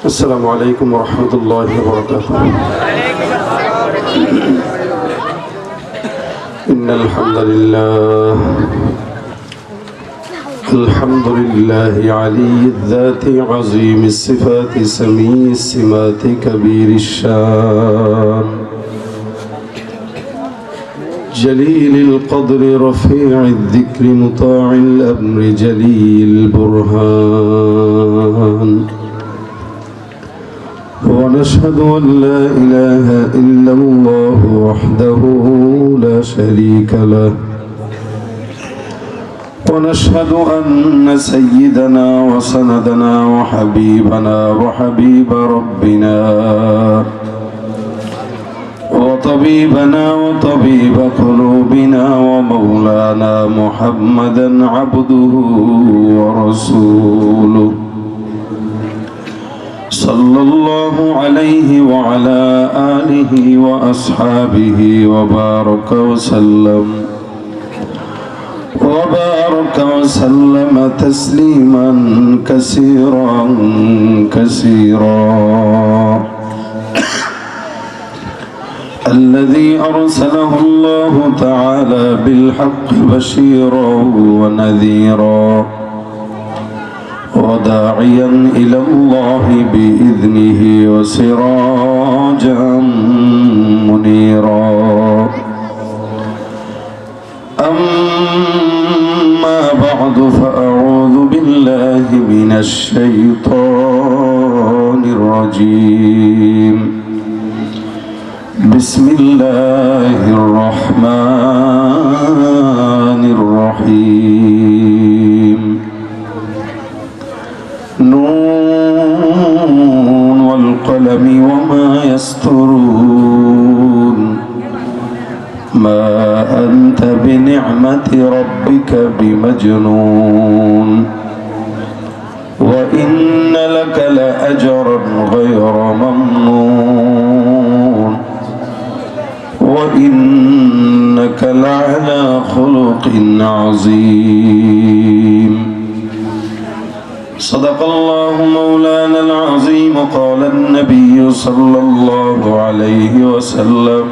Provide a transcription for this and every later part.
السلام عليكم ورحمة الله وبركاته. إن الحمد لله علي الذات عظيم الصفات سميع السمات كبير الشان جليل القدر رفيع الذكر مطاع الأمر جليل البرهان ونشهد أن لا إله إلا الله وحده لا شريك له ونشهد أن سيدنا وسندنا وحبيبنا وحبيب ربنا وطبيبنا وطبيب قلوبنا ومولانا محمدا عبده ورسوله صلى الله عليه وعلى آله وأصحابه وبارك وسلم تسليما كثيرا الذي أرسله الله تعالى بالحق بشيرا ونذيرا وداعيا إلى الله بإذنه وسراجا منيرا أما بعد فأعوذ بالله من الشيطان الرجيم بسم الله الرحمن الرحيم نون والقلم وما يسطرون ما أنت بنعمة ربك بمجنون وإن لك لأجرا غير ممنون وإنك لعلى خلق عظيم صدق الله مولانا العظيم قال النبي صلى الله عليه وسلم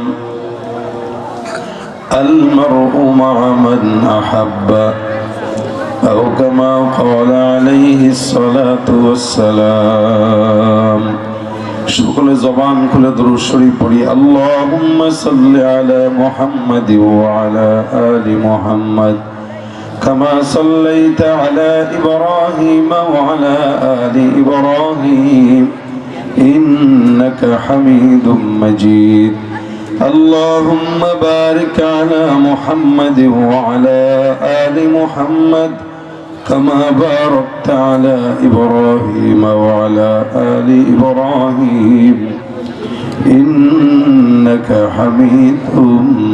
المرء مع من أحب أو كما قال عليه الصلاة والسلام সকলে জবান খুলে দরুদ শরীফ পড়ি আল্লাহুম্মা সাল্লি আলা মুহাম্মাদ ওয়া আলা আলি মুহাম্মাদ কামা সাল্লাইতা আলা ইব্রাহিম ওয়া আলা আলি ইব্রাহিম ইন্নাকা হামিদুম মাজিদ আল্লাহুম্মা বারিক আলা মুহাম্মাদ ওয়া আলা আলি মুহাম্মাদ كما باركت على إبراهيم وعلى آل إبراهيم إنك حميد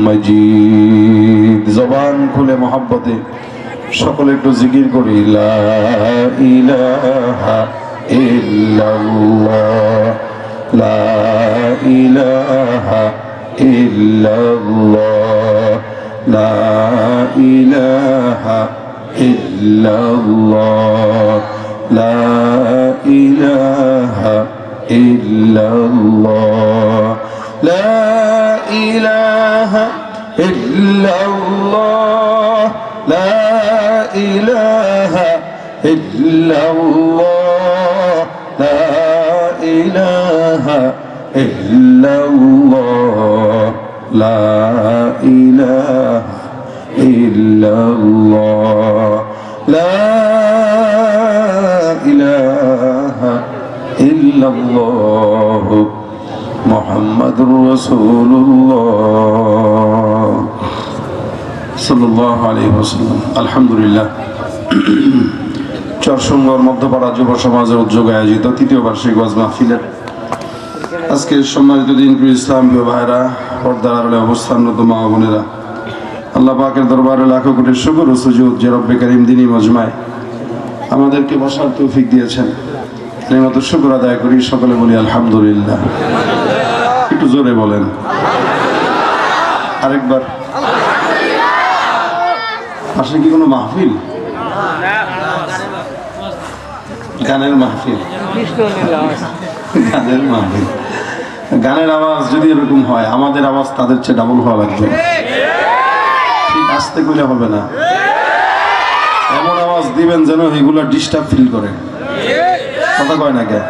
مجيد زبان كل محبة সকলে একটু জিকির করি লা ইলাহা ইল্লাল্লাহ লা ইলাহা ইল্লাল্লাহ লা ইলাহা إلا الله لا إله إلا الله لا إله إلا الله لا إله إلا الله لا إله إلا الله لا إله إلا الله لا إله إلا الله محمد رسول الله صلى الله عليه وسلم الحمد لله চরসুঙ্গর মধ্যপাড়া যুব সমাজের উদ্যোগে আয়োজিত তৃতীয় বার্ষিক ওয়াজ মাহফিলের আজকের সম্মানিত দিনপ্রিয় ইসলাম প্রিয় ভাইরা পর্দার আড়ালে অবস্থানরত মা বোনেরা আল্লাহ পাকের দরবারে লাখো কোটি শুকর ও সুজুদ যে রব্বে কারীম দ্বীনি মজমায় আমাদেরকে বসার তৌফিক দিয়েছেন এই মতো শুকর আদায় করি সকলে বলি আলহামদুলিল্লাহ একটু জোরে বলেন আরেকবার পাশে কি কোনো মাহফিল গানের মাহফিল, গানের মাহফিল। গানের আওয়াজ যদি এরকম হয়, আমাদের আওয়াজ তাদের চেয়ে ডাবল হওয়া লাগবে। ঠিক আসতে কইলে হবে না, এমন আওয়াজ দিবেন যেন এগুলো ডিস্টার্ব ফিল করে। কথা কয় না কে?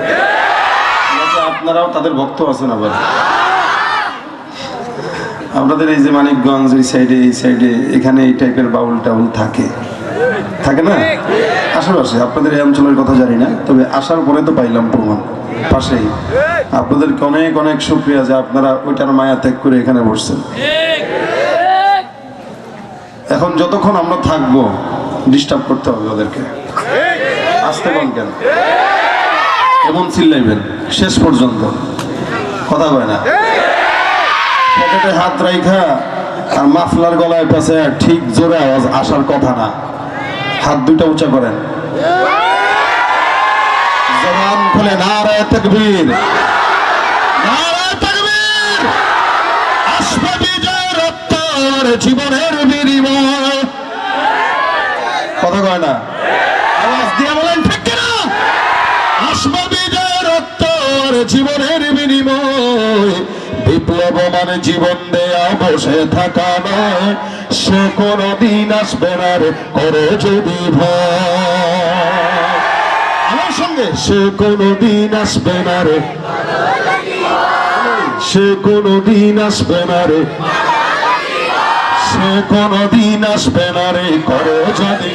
আপনারাও তাদের ভক্ত আছেন। আবার আপনাদের এই যে মানিকগঞ্জ এই সাইডে এখানে এই টাইপের বাউল টাউল থাকে না আশেপাশে? আপনাদের এই অঞ্চলের কথা জানি না, তবে আসার পরে তো পাইলাম প্রমাণ পাশেই। আপনাদেরকে অনেক অনেক শুকরিয়া যে আপনারা ওইটার মায়া ত্যাগ করে এখানে বসছেন। এখন যতক্ষণ আমরা থাকবো ডিস্টার্ব করতে হবে ওদেরকে। আসতে পারেন কেন এমন চিল্লাইবেন শেষ পর্যন্ত। কথা কয় না? পকেটে হাত রাইখা আর মাফলার গলায় পাশে ঠিক জোরে আওয়াজ আসার কথা না। হাত দুইটা উঁচা করেন, জবান খুলে নারায়ে তাকবীর, নারায়ে তাকবীর। আসবে বিজয় রক্ত আর জীবনের বিনিময়। কথা কয় না? আওয়াজ দিয়ে বলেন ঠিক কিনা? আসবে বিজয় রক্ত আর জীবনের বিনিময়। বিপ্লব মানে জীবন দেয়া বসে থাকা নয়, সে কোনদিন আসবে না রে করে যদি ভয়। আমার সঙ্গে সে কোনদিন আসবে না রে, সে কোনদিন আসবে না রে, সে কোনদিন আসবে না রে করে যদি।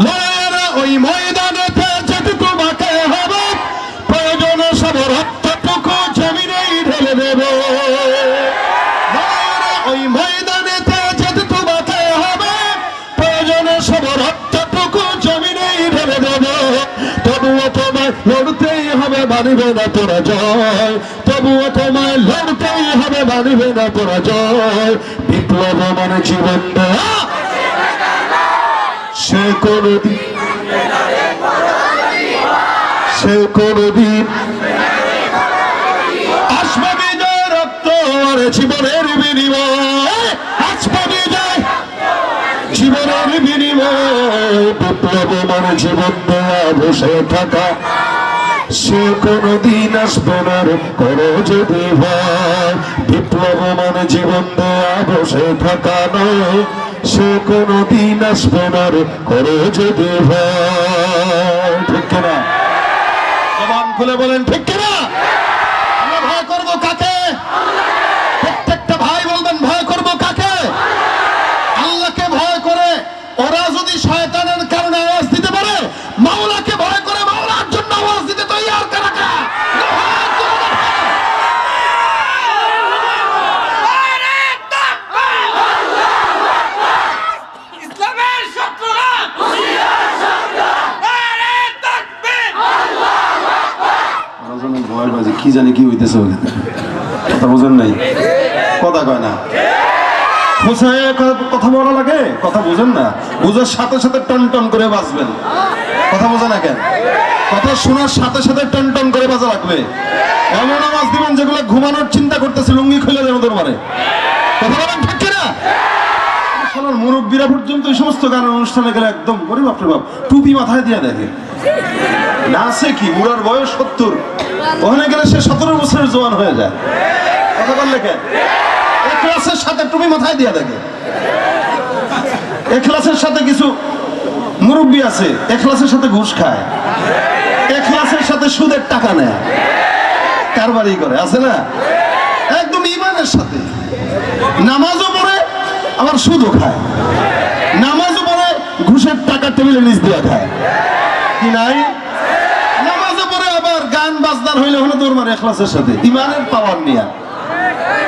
লড়াইয়ের ওই ময়দানেতে যদি তোমাকে হবে, প্রয়োজন সব রক্তটুকু জমিনেই ঢেলে দেব। ওই ময়দানেতে যদি তোমাকে হবে, প্রয়োজন সব রক্তটুকু জমিনেই ঢেলে দেব। তবুও তোমায় লড়তেই হবে, মানিবে না তোরা জয়। তবুও তোমায় লড়তেই হবে, মানিবে না তোরা জয়। বিপ্লব মানে জীবন দেয়া, সে কোনদিন, সে কোনদিন আসবে বিজয় রক্ত আর জীবনের বিনিময়। আসবে বিজয় জীবনের বিনিময়। বিপ্লব মানে জীবন দেয়া বসে থাকা, সে কোনদিন আসবে না রে করো যদি ভয়। বিপ্লব মানে জীবন দেয়া বসে থাকা নয়, সে কোনদিন আসবে না রে করো যদি ভয়। ঠিক কিনা? জবান খুলে বলেন ঠিক কিনা? আমরা ভয় করবো কাকে? প্রত্যেকটা ভাই বলবেন ভয় করবো কাকে? আল্লাহকে ভয় করে ওরা যদি শয়তানের কারণে আওয়াজ দিতে পারে, মাওলাকে ভয় করে মাওলার জন্য আওয়াজ দিতে তৈয়ার কারা কারা? ইসলামের শত্রুরা কি জানি কি হইতেছে, কথা বোঝেন নাই? কথা কয় না, কথা বলা লাগে, কথা বোঝেন না? বুঝার সাথে সাথে টন টন করে বাঁচবেন। কথা বোঝে না কেন? কথা শোনার সাথে সাথে টন টন করে বাজা লাগবে। এমন আওয়াজ দিবেন যেগুলো ঘুমানোর চিন্তা করতেছে লুঙ্গি খুলে যাবে তোর মারে। কথা বলেন ঠিক কিনা? মুরব্বীরা পর্যন্ত এই সমস্ত গানের অনুষ্ঠানে গেলে একদম গরিব বাপরে বাপ টুপি মাথায় দিয়ে দেখে নাচে কি। বুড়ার বয়স 70, ওখানে গেলে সে 17 বছরের জওয়ান হয়ে যায়। কথা বললে কেন? এখলাসের সাথে টুপি মাথায় দিয়ে দেখে। এখলাসের সাথে কিছু মুরব্বী আছে এখলাসের সাথে ঘুষ খায়, এখলাসের সাথে সুদের টাকা নেয়, কারবারি করে, আছে না? একদম ঈমানের সাথে নামাজও পড়ে আবার সুদও খায়, নামাজও পড়ে ঘুষের টাকা টেবিলে নিচ দিয়ে খায় কি নাই? নামাজও পড়ে আবার গান বাজনার হইলে হলো তোর মানে এখলাসের সাথে ঈমানের পাওয়ার নিয়ে।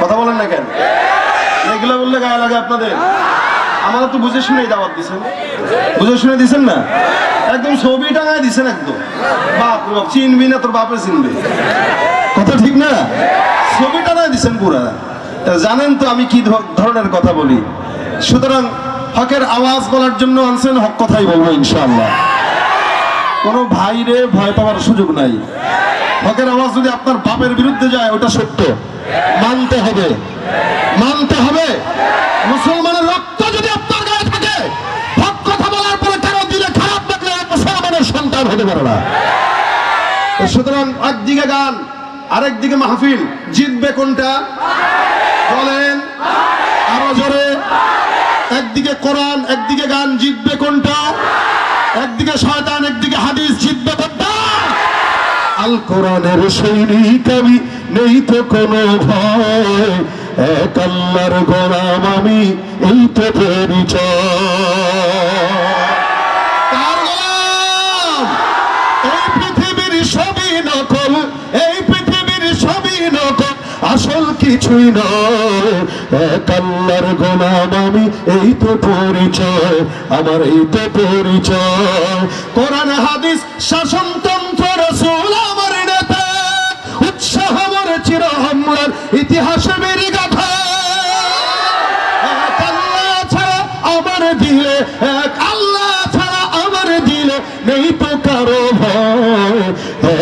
কথা বলেন না কেন? এগুলো বললে গায়ে লাগে আপনাদের? আমাদের তো বুঝে শুনেই দাওয়াত দিচ্ছেন, বুঝে শুনে দিচ্ছেন না? একদম ছবি টাঙায় দিচ্ছেন একদম। বাপ রে বাপ, চিনবি না তোর বাপে চিনবে। কথা ঠিক না? ছবি টাঙায় দিচ্ছেন পুরা। জানেন তো আমি কি ধরনের কথা বলি। সুতরাং হকের আওয়াজ বলার জন্য আনছেন, হক কথাই বলবো ইনশাআল্লাহ। কোনো ভাইরে ভয় পাওয়ার সুযোগ নাই। হকের আওয়াজ যদি আপনার বাপের বিরুদ্ধে যায় ওটা সত্য, মানতে হবে, মানতে হবে। মুসলমানের রক্ত যদি আপনার গায়ে থাকে, হক কথা বলার পরে কারো দিলে খারাপ লাগলে মুসলমানের সন্তান হবে। হতে পারে না। সুতরাং একদিকে গান আরেকদিকে মাহফিল, জিতবে কোনটা বলেন আরো জোরে? একদিকে কোরআন একদিকে গান, জিতবে কোনটা? একদিকে শয়তান একদিকে হাদিস, জিতবে কোনটা? আল কোরআনের সৈনিক আমি, নেই তো কোনো ভয়, এক আল্লাহর গোলাম আমি, এই তো পরিচয়। কার গোলাম? এই পৃথিবীর সবই নকল, এই পৃথিবীর সবই নকল, আসল কিছুই নয়, এক আল্লাহর গোলাম আমি, এই তো পরিচয় আমার, এই তো পরিচয়। কোরআন হাদিস শাসনতন্ত্র রাসূল আমার নেতা, উৎসাহ আমার চির অম্লান ইতিহাসে মেরি গাথা। এক আল্লাহ ছাড়া আমার দিলে, এক আল্লাহ ছাড়া আমার দিলে নেই তো কারো ভয়,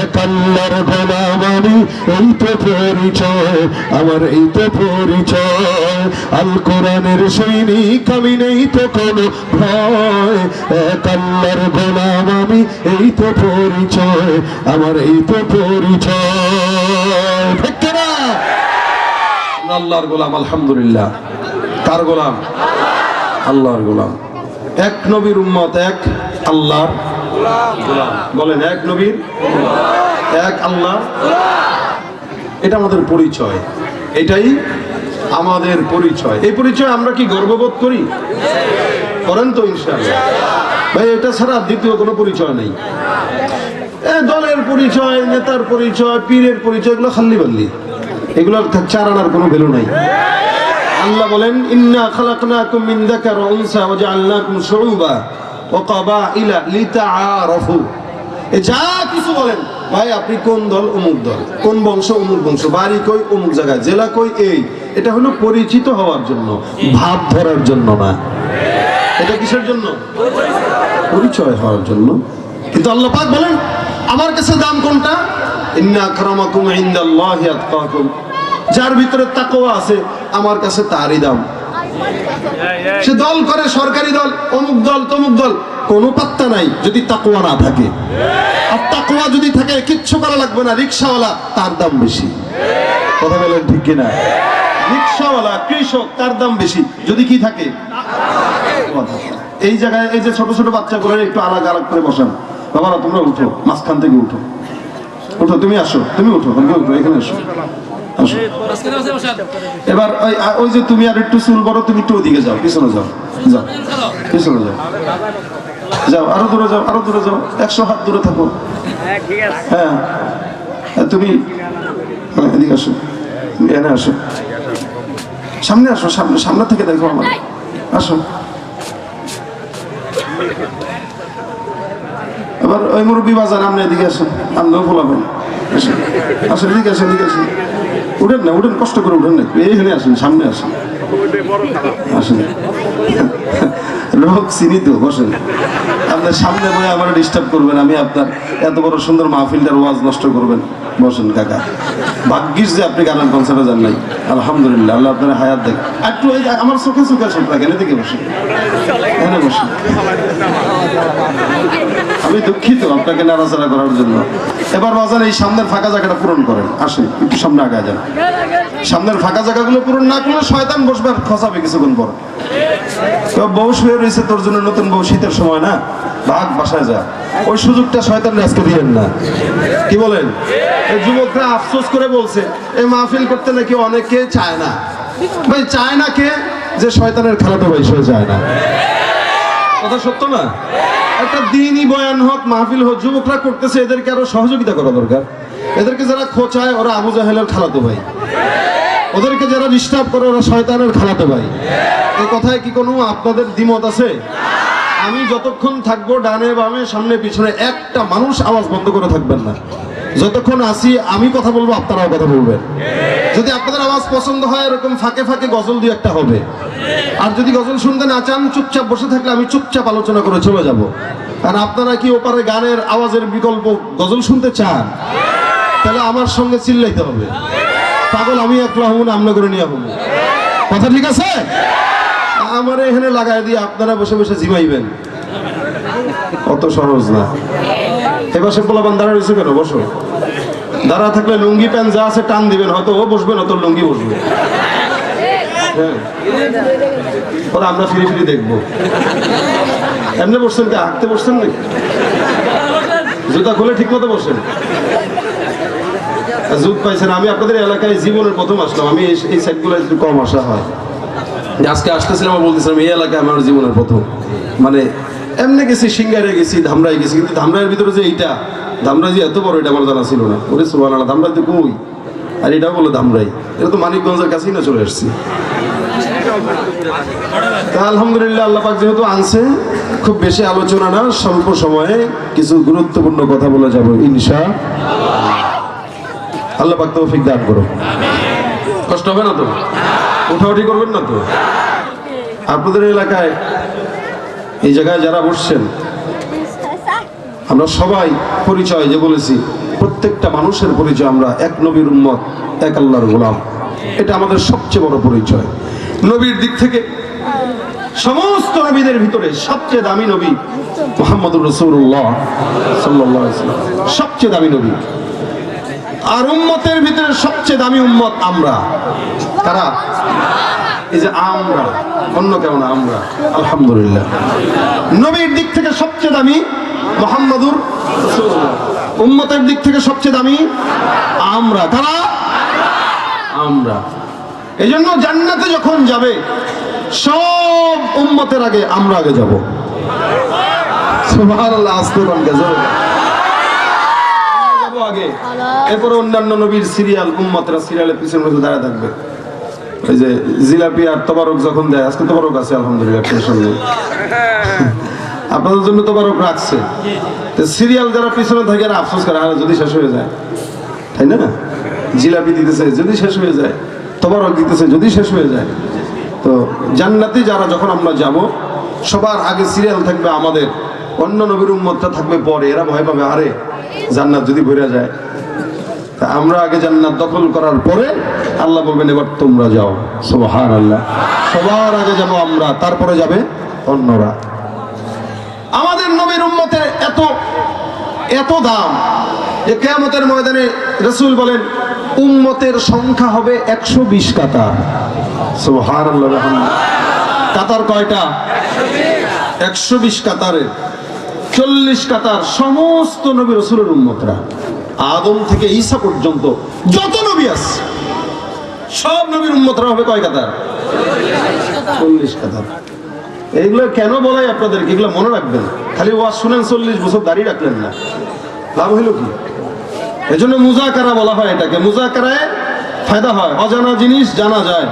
এক আল্লাহর গোলাম আমি, এই তো পরিচয় আমার, এই তো পরিচয়। আল কোরআনের সৈনিক আমি, নেই তো কোনো ভয়, এক আল্লাহর গোলাম আমি, এই তো পরিচয় আমার, এই তো পরিচয়। ঠিক না? আল্লাহর গোলাম আলহামদুলিল্লাহ। কার গোলাম? আল্লাহর গোলাম। এক নবীর উম্মত, এক আল্লাহর গোলাম। বলেন এক নবীর, এক আল্লাহ। এটা আমাদের পরিচয়, এটাই আমাদের পরিচয়। এই পরিচয় আমরা কি গর্ববোধ করি? করেন তো ইনশাআল্লাহ? ভাই এটা ছাড়া দ্বিতীয় কোনো পরিচয় নেই। দলের পরিচয়, নেতার পরিচয়, পীরের পরিচয়, এগুলো খাল্লি বাল্লি, এগুলোর চার আনার কোনো ভ্যালু নাই। আল্লাহ বলেন ইন্না খালাকনাকুম মিন যাকার ওয়া উনসা ওয়া জাআলনাকুম শুউবা ওয়া ক্বাবাইলা লিতাআরাফু। যা কিছু বলেন ভাই, আপনি কোন দল? অমুক দল। কোন বংশ? অমুক বংশ। বাড়ি কই? অমুক জায়গায়। জেলা কই? এই। এটা হলো পরিচিত হওয়ার জন্য, ভাব ধরার জন্য না। এটা কিসের জন্য? পরিচয় হওয়ার জন্য। কিন্তু আল্লাহ পাক বলেন আমার কাছে দাম কোনটা? ইন্না আকরামাকুম ইনদাল্লাহি আতকাকুম। যার ভিতরে তাকওয়া আছে আমার কাছে তারই দাম। সে দল করে, সরকারি দল, অমুক দল, তমুক দল, কোনো পাত্তা নাই যদি তাকওয়া না থাকে। আর তাকওয়া যদি থাকে কিচ্ছু করা লাগবে না, রিকশাওয়ালা তার দাম বেশি। কথা বলেন ঠিক কিনা? রিকশাওয়ালা, কৃষক, তার দাম বেশি যদি কি থাকে। এই জায়গায় এই যে ছোট ছোট বাচ্চাগুলো একটু আলাদা আলাদা করে বসান। বাবারা তোমরা উঠো, মাঝখান থেকে উঠো, উঠো, তুমি আসো, তুমি উঠো, তুমি উঠো, এখানে আসো, আসো। এবার ওই যে তুমি আর একটু চুল বড়, তুমি একটু ওদিকে যাও, পিছনে যাও, যাও পিছনে যাও, যাও আরো দূরে যাও, আরো দূরে যাও, 100 হাত দূরে থাকো। হ্যাঁ তুমি এদিকে আসো, এনে আসো, সামনে আসো, সামনে, সামনে থেকে দেখো আমার, আসো। এবার ওই মুরব্বী বাজার, আপনি এদিকে আসেন, আপনিও ফোলাবেন, আসেন, আসেন, এদিকে আসেন, এদিকে আসেন, উঠেন না, উঠেন, কষ্ট করে উঠেন না, এইখানে আসেন, সামনে আসেন, আসেন। লোক চিনি তো, বসেন। আপনার সামনে বয়ে আমার ডিস্টার্ব করবেন, আমি আপনার এত বড় সুন্দর মাহফিলটার ওয়াজ নষ্ট করবেন? বসেন কাকা, ভাগ্যিস যে আপনি গানের কনসার্টে যান নাই। আলহামদুলিল্লাহ, আল্লাহ আপনার হায়াত দেখ। একটু ওই আমার চোখে চোখে আসুন, এখানে থেকে বসেন, এখানে বসেন। আমি দুঃখিত আপনাকে নাড়াচাড়া করার জন্য। এবার বাজার এই সামনের ফাঁকা জায়গাটা পূরণ করেন, আসেন একটু সামনে আগে যান। সামনের ফাঁকা জায়গাগুলো পূরণ না করলে শয়তান বসবে আর খসাবে কিছুক্ষণ পর। তো বউ শুয়ে রয়েছে তোর জন্য, নতুন বউ, শীতের সময় না, ভাগ বাসায় যা। ওই সুযোগটা শয়তান আজকে দিবেন না, কি বলেন? এই যুবকরা আফসোস করে বলছে এই মাহফিল করতে নাকি অনেকে চায় না। ভাই চায় না কে? যে শয়তানের খেলাটা ভাই সে চায় না। কথা সত্য না? একটা দিনই বয়ান হোক, মাহফিল হোক, যুবকরা করতেছে, এদেরকে আরো সহযোগিতা করা দরকার। এদেরকে যারা খোঁচায় ওরা আবু জাহেলের খালাতো ভাই, ওদেরকে যারা ডিস্টার্ব করে ওরা শয়তানের খালাতো ভাই। এই কথায় কি কোনো আপনাদের দ্বিমত আছে? আমি যতক্ষণ থাকবো ডানে বামে সামনে পিছনে একটা মানুষ আওয়াজ বন্ধ করে থাকবেন না। যতক্ষণ আসি আমি কথা বলবো, আপনারাও কথা বলবেন। যদি আপনাদের আওয়াজ পছন্দ হয় এরকম ফাঁকে ফাঁকে গজল দিয়ে একটা হবে। আর যদি গজল শুনতে না চান, চুপচাপ বসে থাকলে আমি চুপচাপ আলোচনা করে চলে যাব। কারণ আপনারা কি ওপারে গানের আওয়াজের বিকল্প গজল শুনতে চান? তাহলে আমার সঙ্গে চিল্লাইতে হবে। পাগল আমি একলা হব না, আমনা করে নিয়ে হবো। কথা ঠিক আছে? আমার এখানে লাগাই দিয়ে আপনারা বসে বসে জিমাইবেন, অত সহজ না। এবার সে পোলাপান দাঁড়া রয়েছে কেন? বসো। দাঁড়া থাকলে লুঙ্গি প্যান্ট যা আছে টান দিবেন, হয়তো ও বসবে না, তোর লুঙ্গি বসবে। হ্যাঁ, ওরা আমরা ফিরে ফিরে দেখবো। এমনি বসছেন কি? হাঁটতে বসছেন নাকি? জুতা খুলে ঠিক মতো বসেন। জুত পাইছেন। আমি আপনাদের এলাকায় জীবনের প্রথম আসলাম। আমি এই সাইডগুলো একটু কম আসা হয়। আজকে আসতেছিলাম, আমি বলতেছিলাম এই এলাকায় আমার জীবনের প্রথম। মানে এমনি গেছি, সিঙ্গারে গেছি, ধামরাই গেছি, কিন্তু ধামরাইয়ের ভিতরে যে এইটা ধামরাই যে এত বড়, এটা আমার জানা ছিল না। ওরে সুবহানাল্লাহ, ধামরাই তো কই, আর এটাও বলে ধামরাই। এটা তো মানিকগঞ্জের কাছেই না চলে আসছি। তা আলহামদুলিল্লাহ, আল্লাহ পাক যেহেতু আনছে, খুব বেশি আলোচনা না, স্বল্প সময়ে কিছু গুরুত্বপূর্ণ কথা বলে যাব ইনশাআল্লাহ। আল্লাহ পাক তৌফিক দান করো। কষ্ট হবে না তো? উঠাউঠি করবেন না তো? আপনাদের এলাকায় এই জায়গায় যারা বসছেন, আমরা সবাই পরিচয় যে বলেছি, প্রত্যেকটা মানুষের পরিচয় আমরা এক নবীর উম্মত, এক আল্লাহর গোলাম। এটা আমাদের সবচেয়ে বড় পরিচয়। নবীর দিক থেকে সমস্ত নবীদের ভিতরে সবচেয়ে দামি নবী মুহাম্মদুর রাসূলুল্লাহ সাল্লাল্লাহু আলাইহি ওয়াসাল্লাম, সবচেয়ে দামি নবী। আর উম্মতের ভিতরে সবচেয়ে দামি উম্মত আমরা। কারা? এই যে আমরা, অন্য কেমন আমরা। আলহামদুলিল্লাহ, নবীর দিক থেকে সবচেয়ে দামি মুহাম্মদুর রাসূলুল্লাহ, উম্মতের দিক থেকে সবচেয়ে দামি আমরা। কারা? আমরা। এই জন্য জান্নাতে যখন যাবে, সব উম্মতের আগে আমরা আগে যাব। সুবহানাল্লাহ, আস্তে বল গেছে আগে, এরপরে অন্যান্য নবীর সিরিয়াল, উম্মতরা সিরিয়ালের পিছনে পিছনে দাঁড়ায় থাকবে। ওই যে জিলাপি আর তবারক যখন দেয়, আজকে তবারক আছে আলহামদুলিল্লাহ, টেনশন নেই, আপনাদের জন্য তবারক রাখছে। তো সিরিয়াল যারা পিছনে থাকে আর আফসোস করে, আর যদি শেষ হয়ে যায়, তাই না? জিলাপি দিতেছে যদি শেষ হয়ে যায়, তবারক দিতেছে যদি শেষ হয়ে যায়। তো জান্নাতে যারা যখন আমরা যাব, সবার আগে সিরিয়াল থাকবে আমাদের, অন্য নবীর উম্মতটা থাকবে পরে। এরা ভয় পাবে, আরে জান্নাত যদি ভরে যায়। তা আমরা আগে জান্নাত দখল করার পরে আল্লাহ বলবেন এবার তোমরা যাও। সুবহানাল্লাহ, সবার আগে যাব আমরা, তারপরে যাবে অন্যরা। আমাদের নবীর উম্মতের এত এত দাম যে কিয়ামতের ময়দানে রাসূল বলেন উম্মতের সংখ্যা হবে 120 কাতার। সুবহানাল্লাহ, কাতার কয়টা? 120 কাতারে 40 কাতার সমস্ত নবী রাসূলের উম্মতরা। আদম থেকে ঈসা পর্যন্ত যত নবী আছে, সব নবীর উম্মতরা হবে কয় কাতার? 40 কাতার। এইগুলো কেন বলাই আপনাদেরকে, এগুলো মনে রাখবেন। খালি ওয়াজ শুনেন, 40 বছর দাঁড়িয়ে রাখলেন না, লাভ হইল কি? এজন্য মুযাকারা বলা হয় এটাকে। মুযাকারায় ফায়দা হয়, অজানা জিনিস জানা যায়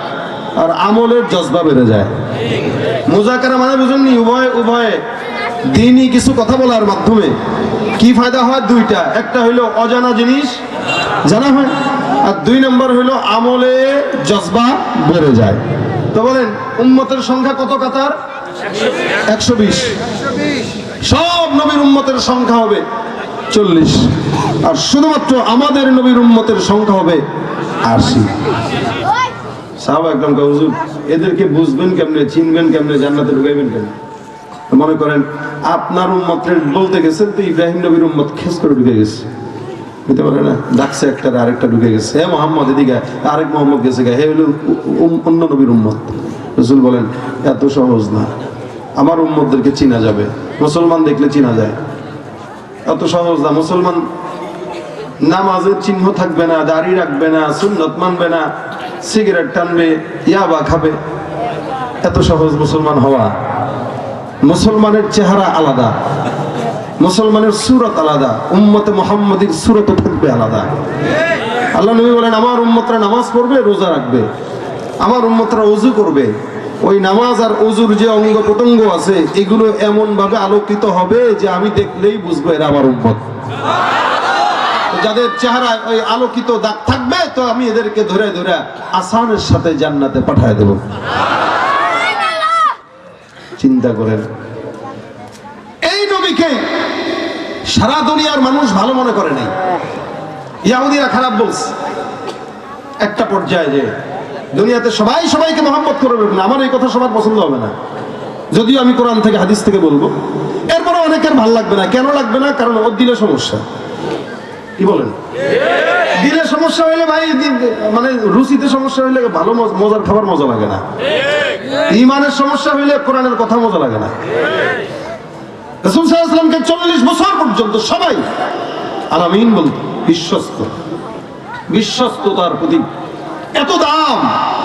আর আমলের জজবা বেড়ে যায়। মুযাকারা মানে বুঝেননি? উভয়ে দ্বীনি কিছু কথা বলার মাধ্যমে কি ফায়দা হয়? দুইটা। একটা হইলো অজানা জিনিস জানা হয়, আর 2 নম্বর হইলো আমলে জজবা বেড়ে যায়। তো বলেন উম্মতের সংখ্যা কত কাতার? 120। সব নবীর উম্মতের সংখ্যা হবে 40, আর শুধুমাত্র আমাদের নবীর উম্মতের সংখ্যা হবে 80। সাহাবা একদম হুজুর, এদেরকে বুঝবেন কেমনে, চিনবেন কেমনে, জান্নাতে ঢুকাইবেন কেমনে? মনে করেন আপনার উম্মতের বলতে গেছেন, তো ইব্রাহিম নবীর উম্মত খেস করে ঢুকে গেছে, বুঝতে পারে না? ডাকছে একটা, আরেকটা ঢুকে গেছে। হে মোহাম্মদ, এদিকে আরেক মোহাম্মদ গেছে, হে হলো অন্য নবীর উম্মত। রাসূল বলেন এত সহজ না, আমার উম্মতদেরকে চিনা যাবে, মুসলমান দেখলে চিনা যায়। এত সহজ না। মুসলমান নামাজের চিহ্ন থাকবে না, দাড়ি রাখবে না, সুন্নত মানবে না, সিগারেট টানবে, ইয়াবা খাবে। এত সহজ মুসলমান হওয়া? মুসলমানের চেহারা আলাদা, মুসলমানের সূরত আলাদা, উম্মতে মুহাম্মাদীর সূরতও থাকবে আলাদা। আল্লাহ নবী বলেন আমার উম্মতরা নামাজ পড়বে, রোজা রাখবে, আমার উম্মতরা ওযু করবে। ওই নামাজ আর ওযুর যে অঙ্গ প্রত্যঙ্গ আছে, এগুলো এমন ভাবে আলোকিত হবে যে আমি দেখলেই বুঝবো এরা আমার উম্মত। যাদের চেহারায় ওই আলোকিত দাগ থাকবে, তো আমি এদেরকে ধরে ধরে আসানের সাথে জান্নাতে পাঠায় দেব। চিন্তা করেন, এই নবীকে সারা দুনিয়ার মানুষ ভালো মনে করে নাই, ইহুদিরা খারাপ বলছে। একটা পর্যায়ে যে দুনিয়াতে সবাই সবাইকে মহব্বত করবে না, আমার এই কথা সবার পছন্দ হবে না, যদিও আমি কোরআন থেকে হাদিস থেকে বলবো। এরপরেও অনেকের ভাল লাগবে না। কেন লাগবে না? কারণ ওর দিলে সমস্যা। কি বলেন? দিলে সমস্যা হইলে ভাই, মানে রুচিতে সমস্যা হইলে ভালো মজার খাবার মজা লাগে না। ঈমানের সমস্যা হইলে কোরআনের কথা মজা লাগে না। রাসূল সাল্লাল্লাহু আলাইহি ওয়াসাল্লামকে 40 বছর পর্যন্ত সবাই আলামিন বলতো, বিশ্বস্ত। বিশ্বস্ততার প্রতি এত দাম,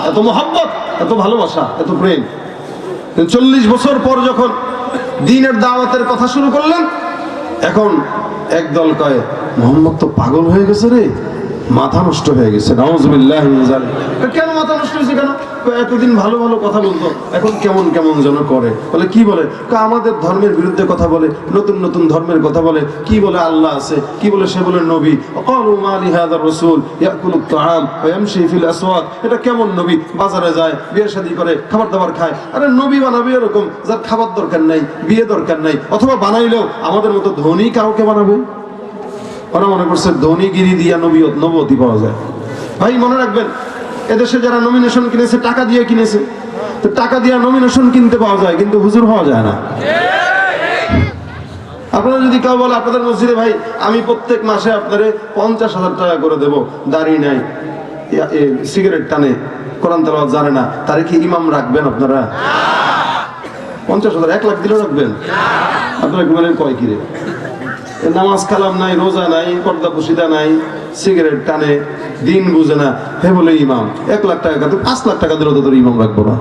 এত মহব্বত, এত ভালোবাসা, এত প্রেম। 40 বছর পর যখন দ্বীনের দাওয়াতের কথা শুরু করলেন, এখন একদল কয় মুহাম্মদ তো পাগল হয়ে গেছে রে, মাথা নষ্ট হয়ে গেছে। নাউযুবিল্লাহি মিন যালিক। কেন মাথা নষ্ট হয়েছে? কেন? এতদিন ভালো ভালো কথা বলতো, এখন কেমন কেমন যেন করে। বলে কি বলে? আমাদের ধর্মের বিরুদ্ধে কথা বলে, নতুন নতুন ধর্মের কথা বলে। কি বলে আল্লাহ আছে, কি বলে সে বলে নবী। ক্বালু মা লিহাযার রাসূল ইয়াকুলুত তাআম ওয়া ইয়ামশি ফিল আসওয়াক। এটা কেমন নবী? বাজারে যায়, বিয়ে শাদী করে, খাবার দাবার খায়। আরে নবী বানাবে এরকম যার খাবার দরকার নাই, বিয়ে দরকার নাই, অথবা বানাইলেও আমাদের মতো ধনী কাউকে বানাবে। ওরা মনে করছে ধনীগিরি দিয়া নবুয়তি পাওয়া যায়। ভাই মনে রাখবেন, এদেশে যারা নমিনেশন কিনেছে টাকা দিয়ে কিনেছে, তো টাকা দিয়ে নমিনেশন কিনতে পাওয়া যায়, কিন্তু হুজুর হওয়া যায় না। আপনারা যদি কেউ বলে আপনাদের মসজিদে ভাই আমি প্রত্যেক মাসে আপনারে 50,000 টাকা করে দেব, দাড়ি নাই, সিগারেট টানে, কোরআন তেলাওয়াত জানে না, তারে কি ইমাম রাখবেন আপনারা? 50,000 1 লাখ দিলেও রাখবেন? আপনারা কি বলেন কয় কিরে? নামাজ কালাম নাই, রোজা নাই, পর্দা পুশিদা নাই, সিগারেট টানে, দিন বুঝে না, হে বলে ইমাম। 1 লাখ টাকা, 5 লাখ টাকা দিলেও তো তোর ইমাম রাখবো না।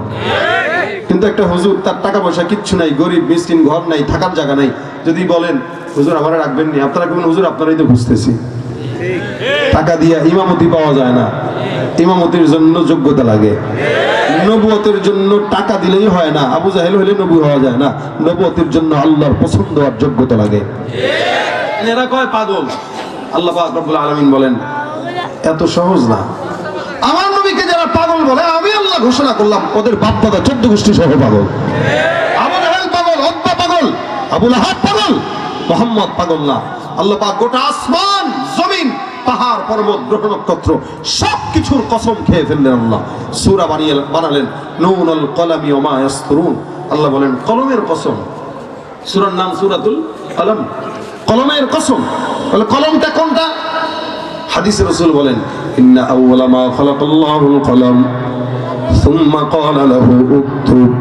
কিন্তু একটা হুজুর, তার টাকা পয়সা কিচ্ছু নাই, গরিব মিসকিন, ঘর নাই, থাকার জায়গা নাই, যদি বলেন হুজুর আমারা রাখবেন নি, আপনারা কেমন? হুজুর আপনারাই তো বুঝতেছি, টাকা দিয়া ইমামতি পাওয়া যায় না। ইমামতির জন্য যোগ্যতা লাগে, নবুয়তের জন্য টাকা দিলেই হয় না। আবু জাহেল হলে নবী হওয়া যায় না। নবুয়তের জন্য আল্লাহর পছন্দ আর যোগ্যতা লাগে। এরা কয় পাগল। আল্লাহ পাক রব্বুল আলামিন বলেন এত সহজ না। আমার নবীকে যারা পাগল বলে, আমি আল্লাহ ঘোষণা করলাম ওদের বাপ দাদা 14 গোষ্ঠী সহ পাগল। আবু জাহেল পাগল, উতবা পাগল, আবু লাহাব পাগল, মুহাম্মদ পাগল না। আল্লাহ পাক গোটা আসমান, জমিন, পাহাড়, পর্বত, গ্রহ, নক্ষত্র সবকিছুর কসম খেয়ে ফেললেন। আল্লাহ সূরা বানালেন নুনুল কলামি ওয়া মা ইয়াসতুরুন। আল্লাহ বলেন কলমের কসম। সূরার নাম সূরাতুল কলম, কলমের কসম। বলে কলমটা কোনটা? হাদিসে রাসূল বলেন ইন্না আউওয়ালা মা খালাকাল্লাহুল কলম সুম্মা ক্বালা লাহু উকতুব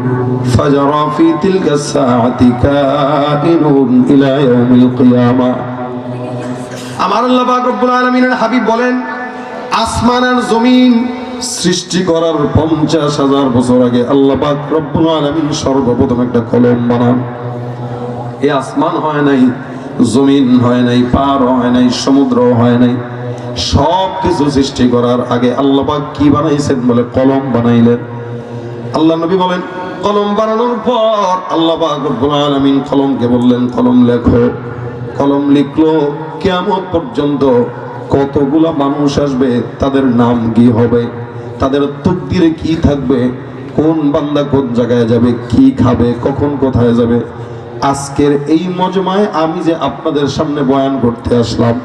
ফাজারা ফি তিলকা সাআতি কাইনুন ইলা ইয়াউমিল কিয়ামাহ। আমার আল্লাহ পাক রব্বুল আলামিনের হাবিব বলেন আসমান আর জমিন সৃষ্টি করার 50,000 বছর আগে আল্লাহ পাক রব্বুল আলামিন সর্বপ্রথম একটা কলম বানান। এই আসমান হয় নাই, জমিন হয় নাই, পাহাড় হয় নাই, সমুদ্র হয় নাই। সব কিছু সৃষ্টি করার আগে আল্লাহ পাক কি বানাইছেন? বলে কলম বানাইলেন। আল্লাহ নবী বলেন কলম বানানোর পর আল্লাহ পাক রব্বুল আলামিন কলমকে বললেন কলম লেখো। কলম লিখলো। কিয়ামত পর্যন্ত কতগুলা মানুষ আসবে, তাদের নাম কি হবে, তাদের তাকদীরে কি থাকবে, কোন বান্দা কোন জায়গায় যাবে, কি খাবে, কখন কোথায় যাবে। আজকের এই মজমায় আমি যে আপনাদের সামনে বয়ান করতে আসলাম,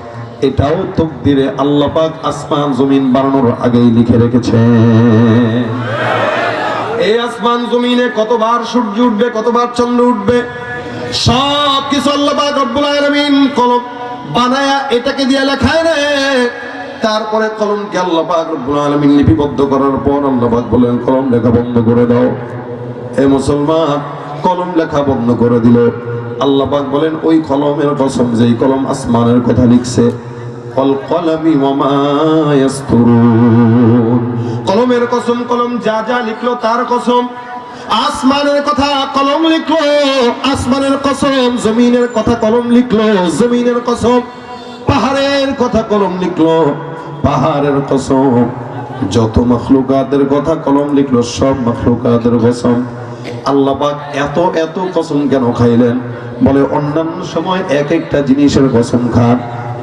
এটাও তাকদীরে আল্লাহ পাক আসমান জমিন বানানোর আগেই লিখে রেখেছেন। এই আসমান জমিনে কতবার সূর্য উঠবে, কতবার চন্দ্র উঠবে, সব কিছু আল্লাহ পাক রব্বুল আলামিন কলম বানায়া এটাকে দিয়ে লেখায় রে। তারপরে কলমকে আল্লাহ পাক রব্বুল আলামিন লিপিবদ্ধ করার পর আল্লাহ পাক বলেন কলম লেখা বন্ধ করে দাও। হে মুসলমান, কলম লেখা বন্ধ করে দিল। আল্লাহ পাক বলেন ওই কলমের কসম যেই কলম আসমানের কথা লিখছে, ওয়াল কলামি ওয়া মা ইয়াসতুরুন। কলমের কসম, কলম যা যা লিখলো তার কসম। আসমানের কথা কলম লিখলো, আসমানের কসম। জমিনের কথা কলম লিখলো, জমিনের কসম। পাহাড়ের কথা কলম লিখলো, পাহাড়ের কসম। যত মাখলুকাতের কথা কলম লিখলো, সব মাখলুকাতের কসম। আল্লাহ পাক এত এত কসম কেন খাইলেন? বলে অন্যান্য সময় এক একটা জিনিসের কসম খান।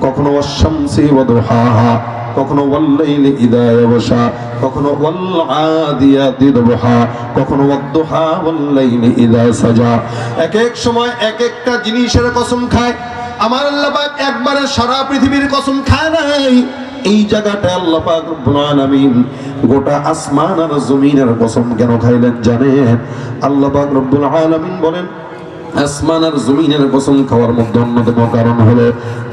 কখনো ওয়াশ-শামসি ওয়া দুহাহা, কখনো ওয়াল-লাইলি ইযা ইয়াগশা, কখনো ওয়াল-আদিয়াতি দবহা, কখনো ওয়াদ-দুহা ওয়াল-লাইলি ইযা সাজা। এক এক সময় এক একটা জিনিসের কসম খায়। আমার আল্লাহ পাক একবারে সারা পৃথিবীর কসম খায় নাই। এই জায়গাটা আল্লাহ পাক রব্বুল আলামিন গোটা আসমান আর জমিনের কসম কেন খাইলেন জানেন? আল্লাহ পাক রব্বুল আলামিন বলেন আসমান আর জমিনের কসম খাওয়ার মধ্যে অন্যতম কারণ হলো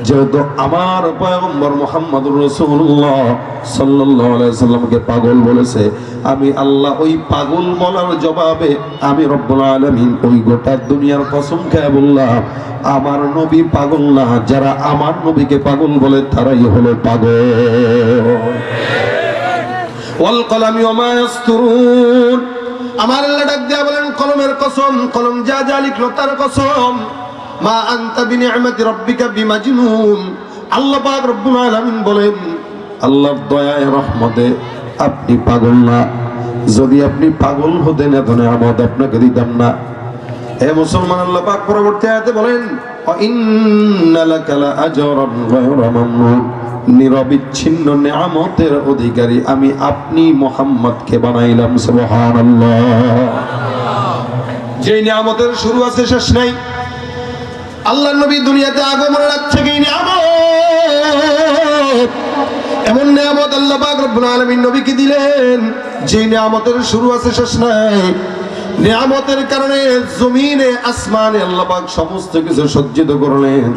যেহেতু আমার পয়গম্বর মুহাম্মদুর রাসূলুল্লাহ সাল্লাল্লাহু আলাইহি সাল্লামকে পাগল বলেছে, আমি আল্লাহ ওই পাগল বলার জবাবে আমি রব্বুল আলামিন ওই গোটা দুনিয়ার কসম খেয়ে বললাম আমার নবী পাগল না, যারা আমার নবীকে পাগল বলে তারাই হলো পাগল। ওয়াল কলামি ওয়া মা ইয়াসতুরুন, আমার আল্লাহ ডাক দিয়া বলেন কলমের কসম, কলম যা যা লিখলো তার কসম, মা আনতা বিনিআমাতি রাব্বিকা বিমাজনুন। আল্লাহ পাক রব্বুল আলামিন বলেন আল্লাহর দয়ায় রহমতে আপনি পাগল না, যদি আপনি পাগল হতেন এত নিয়ামত আপনাকে দিতাম না। হে মুসলমান, আল্লাহ পাক পরবর্তী আয়াতে বলেন ওয়া ইন্না লাকা লাআজরান গায়রা মামনুন, নিরবিচ্ছিন্ন নিয়ামতের অধিকারী আমি আপনি মুহাম্মদকে বানাইলাম। সুবহানাল্লাহ। যে নিয়ামতের শুরু আছে শেষ নাই, আল্লাহর নবী দুনিয়াতে আগমনের আগ থেকেই নিয়ামত, এমন নিয়ামত আল্লাহ পাক রব্বুল আলামিন নবীকে দিলেন যে নিয়ামতের শুরু আছে শেষ নাই। নিয়ামতের কারণে জমিনে আসমানে আল্লাহ পাক সমস্ত কিছু সজ্জিত করলেন।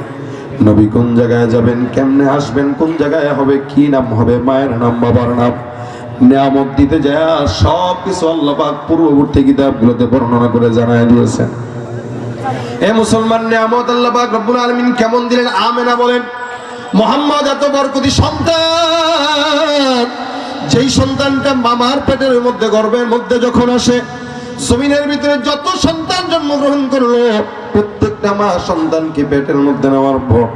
নবী কোন জায়গায় যাবেন, কেমনে আসবেন, কোন জায়গায় হবে, কি নাম হবে, মায়ের নাম, বাবার নাম, নিয়ামত দিতে যায় সব কিছু আল্লাহ পাক পূর্ববর্তী কিতাবগুলোতে বর্ণনা করে জানায় দিয়েছেন। এ মুসলমান, নিয়ামত আল্লাহ পাক রব্বুল আলামিন কেমন দিলেন? আমেনা বলেন মুহাম্মদ এত বরকতি সন্তান, যেই সন্তানটা মামার পেটের মধ্যে গর্ভের মধ্যে যখন আসে, জমিনের ভিতরে যত সন্তান জন্মগ্রহণ করলো প্রত্যেকটা মা সন্তানকে পেটের মধ্যে নেওয়ার পর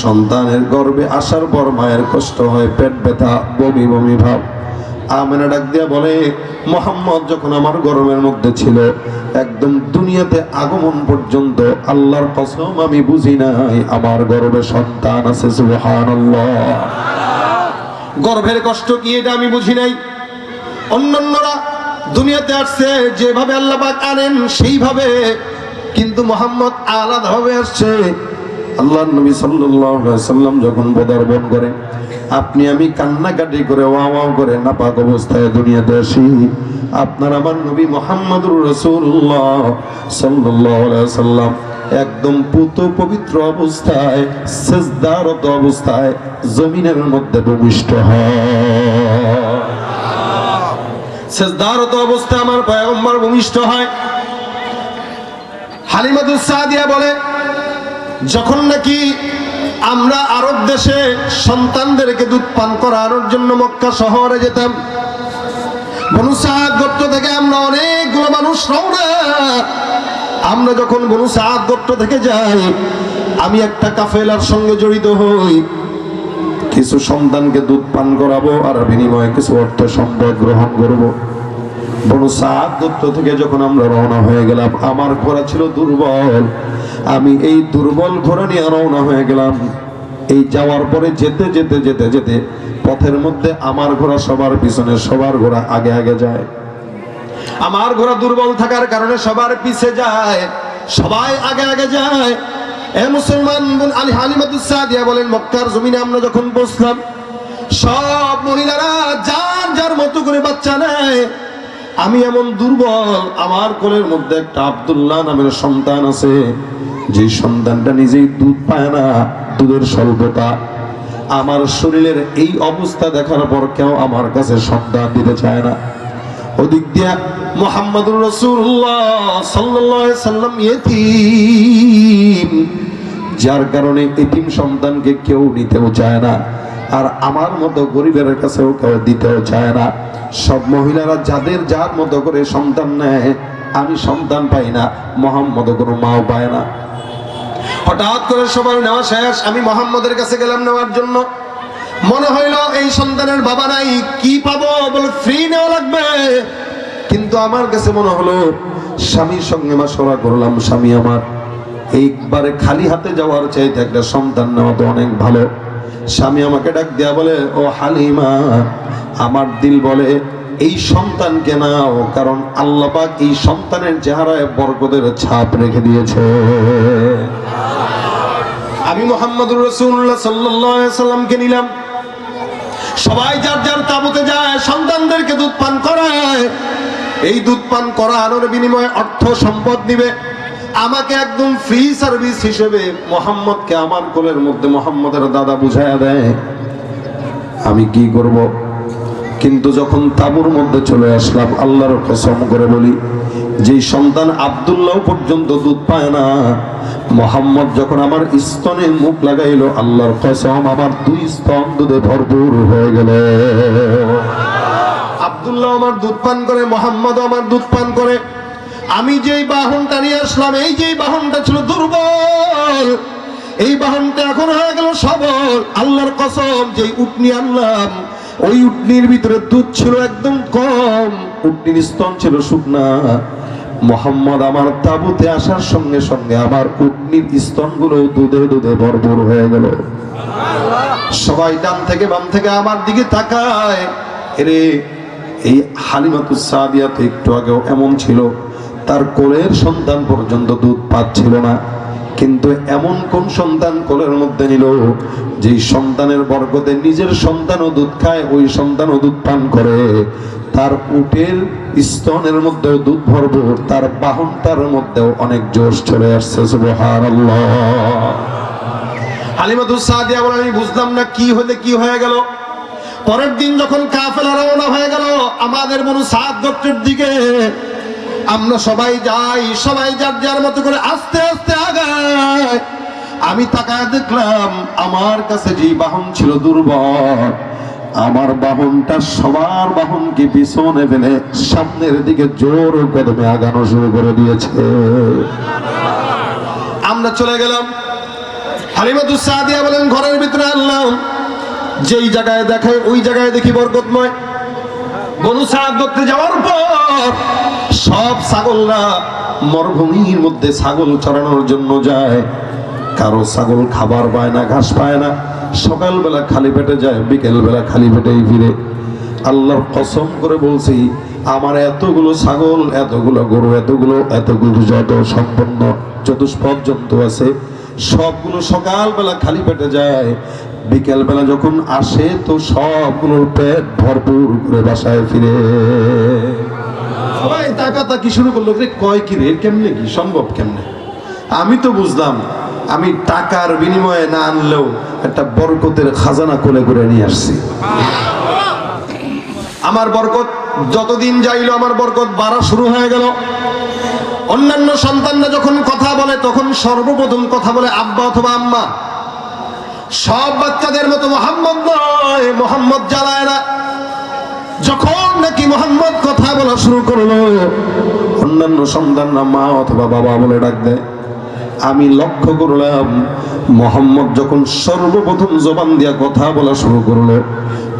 সন্তানের গর্ভে আসার পর মায়ের কষ্ট হয়, পেট ব্যথা, বমি বমি ভাব। আমেনা ডাক দিয়া বলে মুহাম্মদ যখন আমার গর্ভের মধ্যে ছিল একদম দুনিয়াতে আগমন পর্যন্ত আল্লাহর কসম আমি বুঝি নাই আমার গর্ভে সন্তান আছে। সুবহানাল্লাহ। গর্ভের কষ্ট কি এটা আমি বুঝি নাই। অন্যান্যরা দুনিয়াতে আসছে যেভাবে আল্লাহ পাক আনেন সেইভাবে, কিন্তু মুহাম্মদ আলাদাভাবে আসছে। আল্লাহর নবী সাল্লাল্লাহু আলাইহি সাল্লাম যখন বদর বন করে আপনি আমি কান্নাকাটি করে ওয়া ওয়া করে নাপাক অবস্থায় দুনিয়াতে আসি, আপনার আমার নবী মুহাম্মদুর রাসূলুল্লাহ সাল্লাল্লাহু আলাইহি সাল্লাম একদম পুত পবিত্র অবস্থায় সিজদারত অবস্থায় জমিনের মধ্যে ভূমিষ্ঠ হয়। সিজদারত অবস্থায় আমার পয়গম্বর ভূমিষ্ঠ হয়। হালিমাতুস সাদিয়া বলে যখন নাকি আমরা আরব দেশে সন্তানদেরকে দুধ পান করানোর জন্য মক্কা শহরে যেতাম, বনু সাদ গোত্র থেকে আমরা অনেকগুলো মানুষ রওনা। আমরা যখন বনু সাদ গোত্র থেকে যাই, আমি একটা কাফেলার সঙ্গে জড়িত হই, কিছু সন্তানকে দুধ পান করাবো আর বিনিময়ে কিছু অর্থ সম্পদ গ্রহণ করবো। বনু সাদ গোত্র থেকে যখন আমরা রওনা হয়ে গেলাম, আমার ঘোড়া ছিল দুর্বল, আমি এই দুর্বল ঘোড়া নিয়ে রওনা হয়ে গেলাম। এই যাওয়ার পরে যেতে যেতে যেতে যেতে পথের মধ্যে আমার ঘোড়া সবার পিছনে, সবার ঘোড়া আগে আগে যায়। আমার ঘোড়া দুর্বল থাকার কারণে সবার পিছে যায়, সবাই আগে আগে যায়। এ মুসলমান, হালিমাতুস সাদিয়া বলেন মক্কার জমিনে আমরা যখন পৌঁছলাম, সব মহিলারা যার যার মতো করে বাচ্চা নেয়। আমি এমন দুর্বল, আমার কোলের মধ্যে একটা আব্দুল্লাহ নামের সন্তান আছে, যে সন্তানটা নিজেই দুধ পায় না, দুধের স্বল্পতা। আমার শরীরের এই অবস্থা দেখার পর কেউ আমার কাছে সন্তান দিতে চায় না। ওদিক দিয়া মুহাম্মদুর রাসূলুল্লাহ সাল্লাল্লাহু আলাইহি সাল্লাম ইয়েতিম, যার কারণে এতিম সন্তানকে কেউ নিতেও চায় না, আর আমার মতো গরিবের কাছেও কেউ দিতেও চায় না। সব মহিলারা যাদের যার মতো করে সন্তান নেয়, আমি সন্তান পাই না, মুহাম্মদ কোনো মাও পায় না। হঠাৎ করে সবার নেওয়া শেষ, আমি মুহাম্মদের কাছে গেলাম নেওয়ার জন্য। মনে হইল এই সন্তানের বাবা নাই, কি পাবো, বলে ফ্রি নেওয়া লাগবে। কিন্তু আমার কাছে মনে হলো স্বামীর সঙ্গে মাশওয়ারা করলাম, স্বামী আমার এইবারে খালি হাতে যাওয়ার চাইতে একটা সন্তান নেওয়া তো অনেক ভালো। স্বামী আমাকে ডাক দেয়া বলে, ও হালিমা, আমার দিল বলে এই সন্তানকে নাও, কারণ আল্লাহ পাক এই সন্তানের চেহারায় বরকতের ছাপ রেখে দিয়েছে। আমি মুহাম্মদুর রাসূলুল্লাহ সাল্লাল্লাহু আলাইহি সাল্লামকে নিলাম। সবাই যার যার তাবুতে যায়, সন্তানদেরকে দুধ পান করায়। এই দুধ পান করানোর বিনিময়ে অর্থ সম্পদ দিবে। আমাকে একদম ফ্রি সার্ভিস হিসেবে মোহাম্মদকে আমার কোলের মধ্যে মোহাম্মদের দাদা বুঝাইয়া দেয়। আমি কি করব? কিন্তু যখন তাঁবুর মধ্যে চলে আসলাম, আল্লাহর কসম করে বলি, যেই সন্তান আব্দুল্লাহ পর্যন্ত দুধ পায় না, মোহাম্মদ যখন আমার স্তনে মুখ লাগাইলো, আল্লাহর কসম আমার 2 স্তন দুধে ভরপুর হয়ে গেল। আব্দুল্লাহ আমার দুধ পান করে, মোহাম্মদ আমার দুধ পান করে। আমি যেই বাহনটা নিয়ে আসলাম, এই যেই বাহনটা ছিল দুর্বল, এই বাহনটা এখন হয়ে গেল সবল। আল্লাহর কসম, যেই উটনি আনলাম, ওই উটনির ভিতরে দুধ ছিল একদম কম, উটনির স্তন ছিল শুকনা। মোহাম্মদ আমার তাঁবুতে আসার সঙ্গে সঙ্গে আমার উটনির স্তনগুলো দুধে দুধে ভরপুর হয়ে গেল। সবাই ডান থেকে বাম থেকে আমার দিকে তাকায়। এরে, এই হালিমাতুস সাদিয়া তো একটু আগেও এমন ছিল, তার কোলের সন্তান পর্যন্ত দুধ পাচ্ছিল না, কিন্তু এমন কোন সন্তান কোলের মধ্যে নিল যেই সন্তানের বরকতে নিজের সন্তানও দুধ খায়, ওই সন্তানও দুধ পান করে, তার উটের স্তনের মধ্যেও দুধ ভরপুর, তার বাহনটার মধ্যেও অনেক জোশ চলে আসছে। সুবহানাল্লাহ। হালিমাতুস সাদিয়া বলে, আমি বুঝলাম না কি হলে কি হয়ে গেল। পরের দিন যখন কাফেলা রওনা হয়ে গেল আমাদের বনু সাদ গোত্রের দিকে, আমরা সবাই যাই, সবাই যার যার মতো করে আস্তে আস্তে আগায়। আমি তাকায় দেখলাম আমার কাছে যে বাহন ছিল দুর্বল, আমার বাহনটা সবার বাহনকে পিছনে ফেলে সামনের দিকে জোর কদমে আগানো শুরু করে দিয়েছে। আমরা চলে গেলাম। হালিমাতুস সাদিয়া বলেন, ঘরের ভিতরে আনলাম, যেই জায়গায় দেখায় ওই জায়গায় দেখি বরকতময়। বনু সাদ গোত্রে যাওয়ার পর সব ছাগলরা মরুভূমির মধ্যে ছাগল চরানোর জন্য যায়। কারো ছাগল খাবার পায় না, ঘাস পায় না, সকালবেলা খালি পেটে যায়, বিকেল বেলা খালি পেটেই ফিরে। আল্লাহর কসম করে বলছি, আমার এতগুলো ছাগল, এতগুলো গরু, এতগুলো যত সম্পন্ন চতুষ্পদ জন্তু আছে, সবগুলো সকালবেলা খালি পেটে যায়, বিকেল বেলা যখন আসে তো সবগুলোর পেট ভরপুর করে বাসায় ফিরে। সবাই তাকাতাকি শুরু করলো, কয় কি রে, কেমনে, কি সম্ভব, কেমনে? আমি তো বুঝলাম আমি টাকার বিনিময়ে না আনলেও একটা বরকতের খাজানা কোলে করে নিয়ে আসছি। আমার বরকত যতদিন যাইলো আমার বরকত বাড়া শুরু হয়ে গেল। অন্যান্য সন্তানরা যখন কথা বলে তখন সর্বপ্রথম কথা বলে আব্বা অথবা আম্মা। সব বাচ্চাদের মতো মোহাম্মদ নয়, মোহাম্মদ জ্বালায় না। যখন নাকি মোহাম্মদ কথা বলা শুরু করলো, অন্যান্য সন্তানরা মা অথবা বাবা বলে ডাক দেয়। আমি লক্ষ্য করলাম মোহাম্মদ যখন সর্বপ্রথম জবান দিয়া কথা বলা শুরু করলো,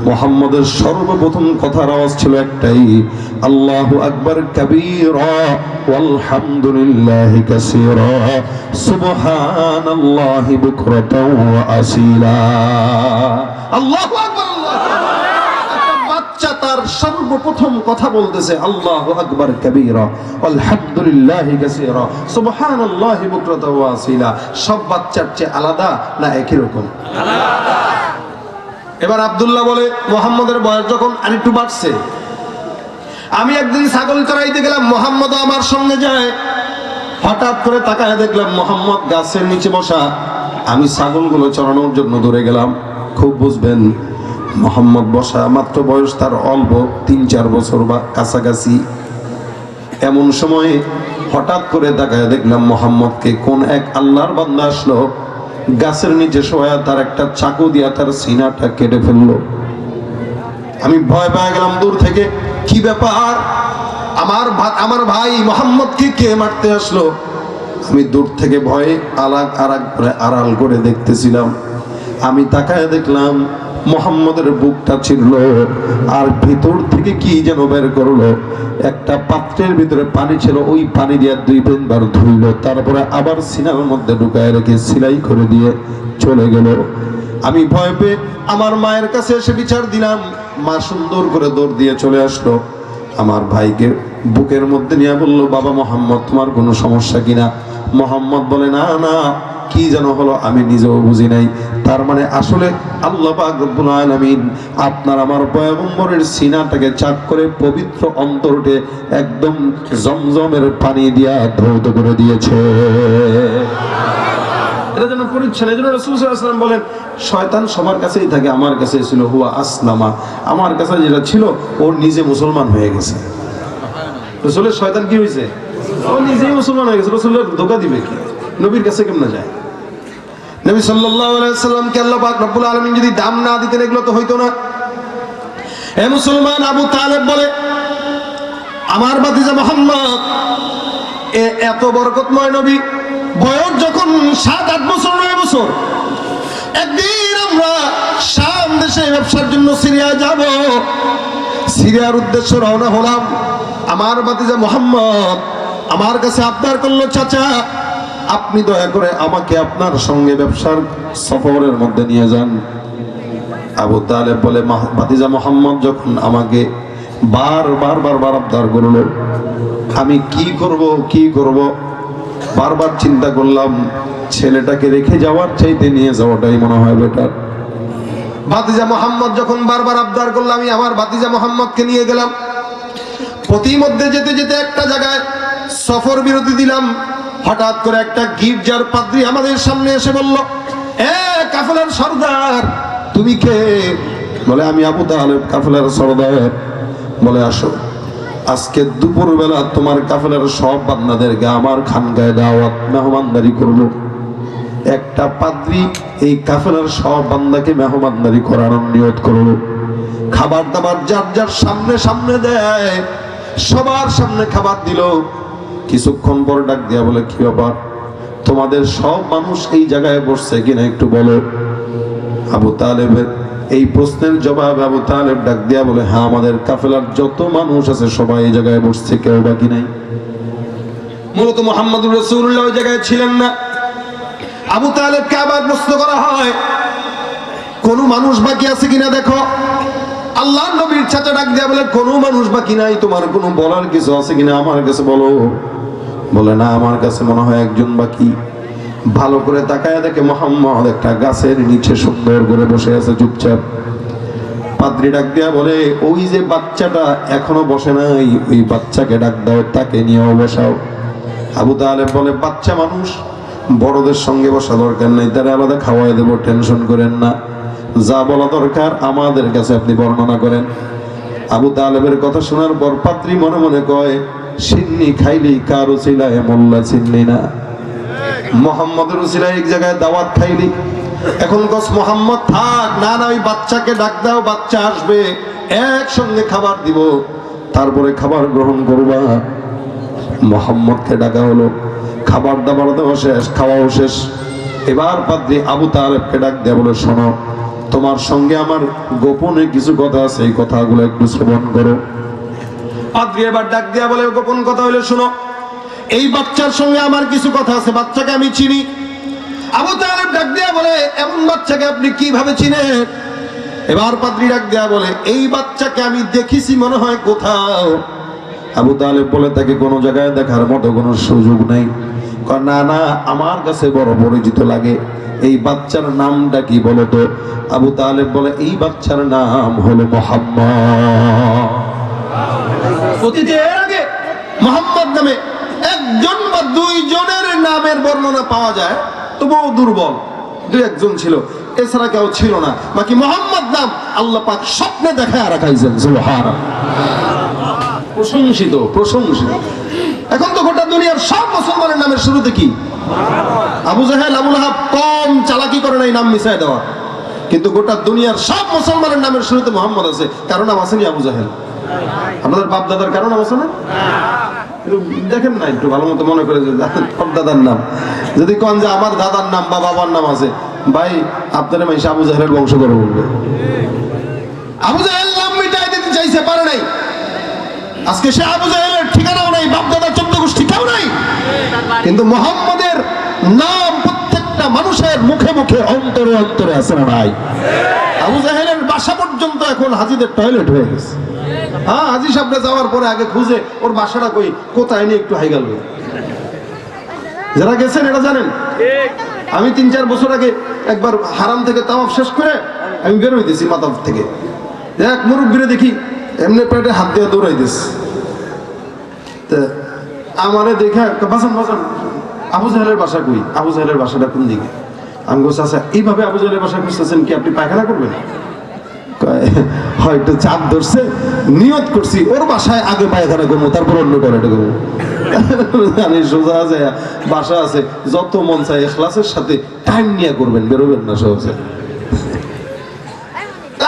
মোহাম্মদের সর্বপ্রথম কথার আওয়াজ ছিল একটাই, আল্লাহু আকবার কাবীরা ওয়ালহামদুলিল্লাহি কাসীরা সুবহানাল্লাহি বুকরাতাও ওয়া আসীলা। আল্লাহু আকবার, বাচ্চা তার সর্বপ্রথম কথা বলতেছে আল্লাহু আকবার কাবীরা আলহামদুলিল্লাহি কাসীরা সুবহানাল্লাহি বুকরাতাও ওয়া আসীলা। সব বাচ্চার চেয়ে আলাদা না একই রকম? আলাদা। এবার আব্দুল্লাহ বলে, মোহাম্মদের বয়স যখন আরেকটু বাড়ছে, আমি একদিন ছাগল চড়াইতে গেলাম, মোহাম্মদ আমার সঙ্গে যায়। হঠাৎ করে তাকায় দেখলাম মোহাম্মদ গাছের নিচে বসা। আমি ছাগলগুলো চড়ানোর জন্য দৌড়ে গেলাম। খুব বুঝবেন, মোহাম্মদ বসা, মাত্র বয়স তার অল্প 3-4 বছর বা কাছাকাছি। এমন সময়ে হঠাৎ করে তাকায় দেখলাম মোহাম্মদকে কোন এক আল্লাহর বান্দা আসলো, গাছের নিচে শোয়া তার একটা চাকু দিয়া তার সিনাটা কেটে ফেললো। আমি ভয় পেয়ে গেলাম দূর থেকে, কি ব্যাপার, আমার ভাই মোহাম্মদকে কে মারতে আসলো? আমি দূর থেকে ভয়ে আড়াল করে দেখতেছিলাম। আমি তাকায় দেখলাম মোহাম্মদের বুকটা ছিড়ল, আর ভিতর থেকে কি যেন বের করলো। একটা পাত্রের ভিতরে পানি ছিল, ওই পানি দিয়ে 2-3 বার ধুইল, তারপরে আবার সিনার মধ্যে ঢুকায় রেখে সেলাই করে দিয়ে চলে গেল। আমি ভয় পেয়ে আমার মায়ের কাছে এসে বিচার দিলাম। মা সুন্দর করে দৌড় দিয়ে চলে আসলো, আমার ভাইকে বুকের মধ্যে নিয়ে বলল, বাবা মোহাম্মদ, তোমার কোনো সমস্যা কিনা? মোহাম্মদ বলে, না না, কি যেন হলো আমি নিজেও বুঝি নাই। তার মানে আসলে আল্লাহ পাক রব্বুল আলামিন আপনার আমার পয়গম্বরের সিনাটাকে চাক করে পবিত্র অন্তরটে একদম জমজমের পানি দিয়া ধৌত করে দিয়েছে। এটা যেন পরিচ্ছন্ন। এই জন্য রাসূল সাল্লাল্লাহু আলাইহি ওয়াসাল্লাম বলেন শয়তান সবার কাছেই থাকে, আমার কাছে ছিল হুয়া আসলামা, আমার কাছে যেটা ছিল ও নিজে মুসলমান হয়ে গেছে। রাসূলের শয়তান কি হয়েছে? ও নিজেই মুসলমান হয়ে গেছে। রাসূলের ধোঁকা দিবে কি? নবীর কাছে কেমনে যায়? নবী সাল্লাল্লাহু আলাইহি ওয়াসাল্লামকে আল্লাহ পাক রব্বুল আলামিন যদি দাম না দিতেন এগুলো তো হইতো না। এ মুসলমান, আবু তালেব বলে আমার ভাতিজা মুহাম্মদ এত বরকতময় নবী, বয়স যখন 7-8 বছর 9 বছর, একদিন আমরা শাম দেশে ব্যবসার জন্য সিরিয়া যাব। সিরিয়ার উদ্দেশ্যে রওনা হলাম। আমার ভাতিজা মুহাম্মদ আমার কাছে আবদার করলো, চাচা আপনি দয়া করে আমাকে আপনার সঙ্গে ব্যবসার সফরের মধ্যে নিয়ে যান। আবু তালেব বলে ভাতিজা মুহাম্মদ যখন আমাকে বারবার আবদার করলো, আমি কি করব বারবার চিন্তা করলাম ছেলেটাকে রেখে যাওয়ার চাইতে নিয়ে যাওয়াটাই মনে হয় বেটার। ভাতিজা মুহাম্মদ যখন বারবার আবদার করলো, আমি আমার ভাতিজা মুহাম্মদকে নিয়ে গেলাম। প্রতিমধ্যে যেতে যেতে একটা জায়গায় সফর বিরতি দিলাম। হঠাৎ করে একটা গির্জার পাদ্রী আমাদের সামনে এসে বলল, এ কাফেলার সর্দার তুমি কে? বলে আমি আবু তালেব, কাফেলার সর্দার। বলে আসো, আজকে দুপুরবেলা তোমার কাফেলার সব বান্দাদেরকে আমার খানগায় দাওয়াত মেহমানদারি করব। একটা পাদ্রী এই কাফেলার সব বান্দাকে মেহমানদারি করানোর নিয়ত করলো। খাবার দাবার যার যার সামনে সামনে দেয়, সবার সামনে খাবার দিল। কিছুক্ষণ পর ডাক দিয়া বলে, কি ব্যাপার তোমাদের সব মানুষ এই জায়গায় বসছে কিনা একটু বলো। আবু তালেবের এই প্রশ্নের জবাব আবু তালেব ডাক দিয়া বলে, হ্যাঁ আমাদের কাফেলার যত মানুষ আছে সবাই এই জায়গায় বসছে, কেউ বাকি নাই। মূলত মুহাম্মদুর রাসূলুল্লাহ ওই জায়গায় ছিলেন না। আবু তালেবকে আবার প্রশ্ন করা হয়, কোন মানুষ বাকি আছে কিনা দেখো। আল্লাহর নবীর চাচা ডাক দিয়া বলে, কোনো মানুষ বাকি নাই, তোমার কোনো বলার কিছু আছে কিনা আমার কাছে বলো। বলে না, আমার কাছে মনে হয় একজন বাকি। ভালো করে তাকায় দেখে মুহাম্মদ একটা গাছের নিচে সুন্দর করে বসে আছে চুপচাপ। পাদ্রী ডাক দিয়া বলে, ওই যে বাচ্চাটা এখনো বসে নাই, ওই বাচ্চাকে ডাক দাও, তাকে নিয়েও বসাও। আবু তালেব বলে, বাচ্চা মানুষ, বড়দের সঙ্গে বসা দরকার নেই, তারা আলাদা খাওয়াই দেবো, টেনশন করেন না। যা বলা দরকার আমাদের কাছে আপনি বর্ণনা করেন। আবু তালেবের কথা শোনার পর পাত্রী মনে মনে কয়, সিন্নি খাইলি কার উসিলায় মোল্লা চিনলি না, মুহাম্মদের উসিলায় এক জায়গায় দাওয়াত খাইলি, এখন কস মুহাম্মদ থাক না, না ওই বাচ্চাকে ডাক দাও, বাচ্চা আসবে, একসঙ্গে খাবার দিব, তারপরে খাবার গ্রহণ করবা। মুহাম্মদকে ডাকা হলো, খাবার দাবার দেওয়া শেষ, খাওয়াও শেষ। এবার পাদ্রী আবু তালেবকে ডাক দেয়া বলে, শোনো তোমার সঙ্গে আমার গোপনে কিছু কথা আছে, এই কথাগুলো একটু শ্রবণ করো। পাদ্রী এবার ডাক দেয়া বলে, গোপন কথা হইলে শোনো, এই বাচ্চার সঙ্গে আমার কিছু কথা আছে, বাচ্চাকে আমি চিনি। আবু তালেব ডাক দেয়া বলে, এমন বাচ্চাকে আপনি কিভাবে চিনেন? এবার পাদ্রী ডাক দেয়া বলে, এই বাচ্চাকে আমি দেখেছি মনে হয় কোথাও। আবু তালেব বলে, তাকে কোনো জায়গায় দেখার মতো কোনো সুযোগ নেই। না না, আমার কাছে বড় পরিচিত লাগে, এই বাচ্চার নামটা কি বলো তো? আবু তালেব বলে, এই বাচ্চার নাম হলো মুহাম্মদ। এর আগে মুহাম্মদ নামে একজন বা দুইজনের নামের বর্ণনা পাওয়া যায়, তবুও দুর্বল, দুই একজন ছিল, এছাড়া কেউ ছিল না। বাকি মুহাম্মদ নাম আল্লাহ পাক স্বপ্নে দেখায় রাখাইছেন। সুবহানাল্লাহ, প্রশংসিত প্রশংসিত। এখন তো গোটা দুনিয়ার সব মুসলমানের নামের শুরুতে কি? আবু জাহেল, আবু লাহাব কম চালাকি করে নাই নাম মিশায় দেওয়া, কিন্তু গোটা দুনিয়ার সব মুসলমানের নামের শুরুতে মুহাম্মদ আছে। কারো নাম আসেনি আবু জাহেল? আপনাদের বাপ দাদার কারো নাম আছে না? দেখেন না, একটু ভালো মতো মনে করে যে বাপ দাদার নাম যদি কন যে আমার দাদার নাম বা বাবার নাম আছে, ভাই আপনারা মাইসে আবু জাহেলের বংশ করে বলবে। আবু জাহেল নাম মিটাই দিতে চাইছে, পারে নাই। আজকে সে আবু জাহেলের ঠিকানাও নাই, বাপ দাদা 14 গোষ্ঠী কেউ নাই, কিন্তু মুহাম্মদের নাম প্রত্যেকটা মানুষের মুখে মুখে অন্তরে অন্তরে আছে না ভাই? আবু জাহেলের বাসা পর্যন্ত এখন হাজিদের টয়লেট হয়ে গেছে। হ্যাঁ, হাজি সাহেবরা যাওয়ার পরে আগে খুঁজে ওর বাসাটা কই, কোথায় নিয়ে একটু হাই গেল। যারা গেছেন এটা জানেন। আমি 3-4 বছর আগে একবার হারাম থেকে তাওয়াফ শেষ করে আমি বের হইতেছি মাতাফ থেকে, এক মুরব্বিরে দেখি এমনি পেটে হাত দিয়ে দৌড়াইতেছে। তা আমারে দেখে বাসান বাসান আবু জাহেলের বাসা কই, আবু জাহেলের বাসাটা কোন দিকে? আমি বলছি আচ্ছা এইভাবে আবু জাহেলের বাসা খুঁজতেছেন কি আপনি পায়খানা করবেন? হয়তো চাপ ধরছে, নিয়ত করছি ওর বাসায় আগে পায়খানা করবো তারপর অন্য টয়লেটে করবো। জানি সোজা যায় বাসা আছে, যত মন চায় ইখলাসের সাথে টাইম নিয়ে করবেন, বেরোবেন না সহজে।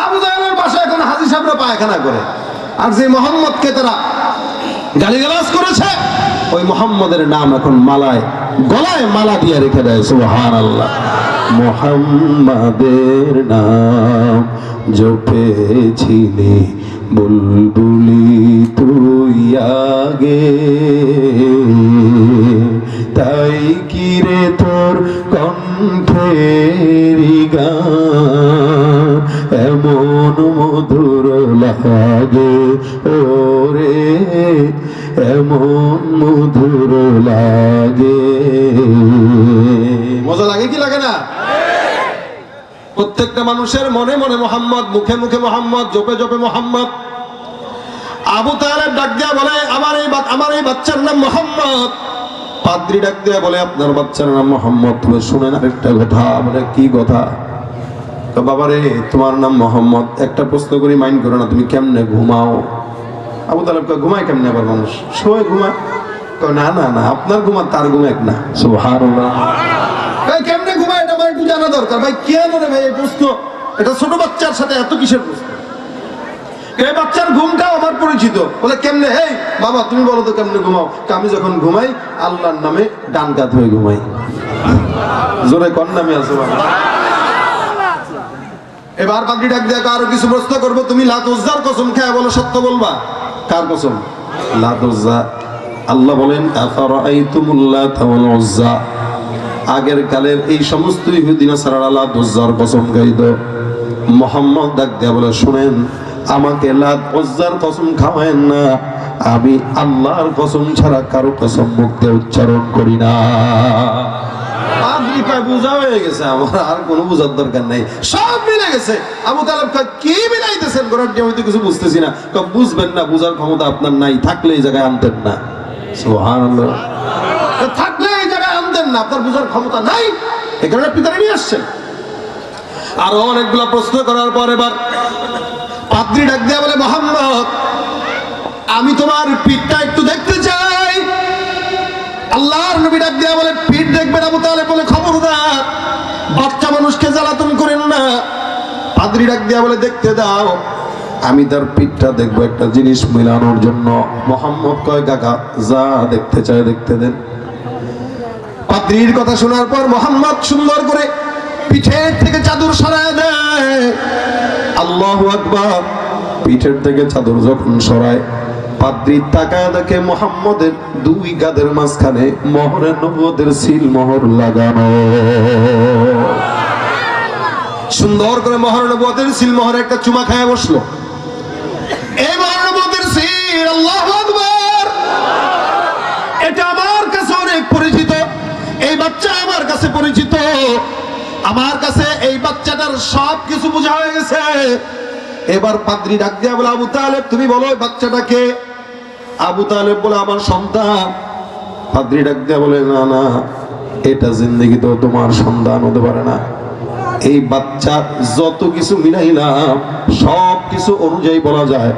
আবু জাহেলের বাসায় এখন হাজী সাহেবরা পায়খানা করে, আর যে মোহাম্মদকে তারা গালিগালাজ করেছে ওই মোহাম্মদের নাম এখন মালায় গলায় মালা দিয়ে রেখে দেয়। সুবহানাল্লাহ। মোহাম্মদের নাম জপেছিলি বুলবুলি তুই আগে, তাই কি রে তোর কণ্ঠের গান এমন মধুর লাগে ওরে, এমন মধুর লাগে। মজা লাগে কি লাগে না? প্রত্যেকটা মানুষের মনে মনে মোহাম্মদ, মুখে মুখে মোহাম্মদ, জপে জপে মোহাম্মদ। আবু তালেব ডাক দিয়া বলে আমার এই বাচ্চার নাম মোহাম্মদ। পাদ্রী ডাক দিয়া বলে আপনার বাচ্চার নাম মোহাম্মদ। তুমি শুনেন আরেকটা কথা। বলে কি কথা? বাবারে তোমার নাম মোহাম্মদ, একটা প্রশ্ন করি, মাইন্ড করো না, তুমি কেমনে ঘুমাও? আবু তালেব ঘুমায় কেমনে? আবার মানুষ সবাই ঘুমায়। না না না, আপনার ঘুমা তার ঘুম এক না। সুবহানাল্লাহ। কেমনে ঘুমায় এটা আমার একটু জানা দরকার। ভাই কেন রে ভাই এই প্রশ্ন? এটা ছোট বাচ্চার সাথে এত কিসের প্রশ্ন? এই বাচ্চার ঘুমটাও আমার পরিচিত। বলে কেমনে? এই বাবা তুমি বলো তো কেমনে ঘুমাও? আমি যখন ঘুমাই আল্লাহর নামে ডান কাত হয়ে ঘুমাই। জোরে কোন নামে আছে বাবা? এবার পাদ্রী ডাক দিয়া আরো কিছু প্রশ্ন করবো। তুমি লাত উজ্জার কসম খেয়ে বলো সত্য বলবা। কার কসম? লাত উজ্জা। আল্লাহ বলেন আফারাআইতুমুল লাতা ওয়াল উজ্জা। আগের কালের এই সমস্ত ইহুদি নাসারারা লাত উজ্জার কসম খাইতো। মুহাম্মদ ডাক দিয়া বলে শুনেন, আমাকে লাত উজ্জার কসম খাওয়ায়েন না, আমি আল্লাহর কসম ছাড়া কারো কসম মুখ দিয়ে উচ্চারণ করি না। বুঝা হয়ে গেছে, আমার আর কোনো বুঝার দরকার নাই, সব মিলে গেছে। আবু তালেব কি মিলাইতেছেন? আমি তো কিছু বুঝতেছি না। বুঝবেন না, বুঝার ক্ষমতা আপনার নাই, থাকলে এই জায়গায় আনতেন না। সুবহানাল্লাহ। থাকলে এই জায়গায় আনতেন না, আপনার বুঝার ক্ষমতা নাই, এই কারণে আপনি তারা নিয়ে আসছেন। আরো অনেকগুলো প্রশ্ন করার পর এবার পাদ্রী ডাক দিয়া বলে মুহাম্মদ আমি তোমার পিঠটা একটু দেখতে চাই। আল্লাহর নবী ডাক দিয়া বলে পিঠ দেখবেন? আবু তালেব বলে খবরদার, বাচ্চা মানুষকে জ্বালাতন করেন না। পাদ্রী ডাক দিয়া বলে দেখতে দাও। আমি তার পিঠটা দেখবো একটা জিনিস মিলানোর জন্য। মোহাম্মদ কয় কাকা যা দেখতে চায় দেখতে দেন। পাদ্রীর কথা শোনার পর মোহাম্মদ সুন্দর করে পিঠের থেকে চাদর সরায় দেয়। আল্লাহু আকবার। পিঠের থেকে চাদর যখন সরায়, পাদ্রী তাকায় দেখে মুহাম্মদের দুই গাদের মাঝখানে মোহরে নবুয়তের সিল মোহর লাগানো। সুন্দর করে মোহরে নবুয়তের সিল মোহরে একটা চুমা খায় বসলো। এই মোহরে নবুয়তের সিল, আল্লাহু আকবার, এটা আমার কাছে অনেক পরিচিত। এই বাচ্চা আমার কাছে পরিচিত। আমার কাছে এই বাচ্চাটার সব কিছু বোঝা হয়ে গেছে। এবার পাদ্রী ডাক দিয়া বলে আবু তালেব তুমি বলো এই বাচ্চাটাকে। আবু তালেব বলে আমার সন্তান। পাদ্রী ডাক দিয়া বলে না না, এটা জিন্দেগিতেও তোমার সন্তান হতে পারে না। এই বাচ্চার যত কিছু মিলাইলাম সব কিছু অনুযায়ী বলা যায়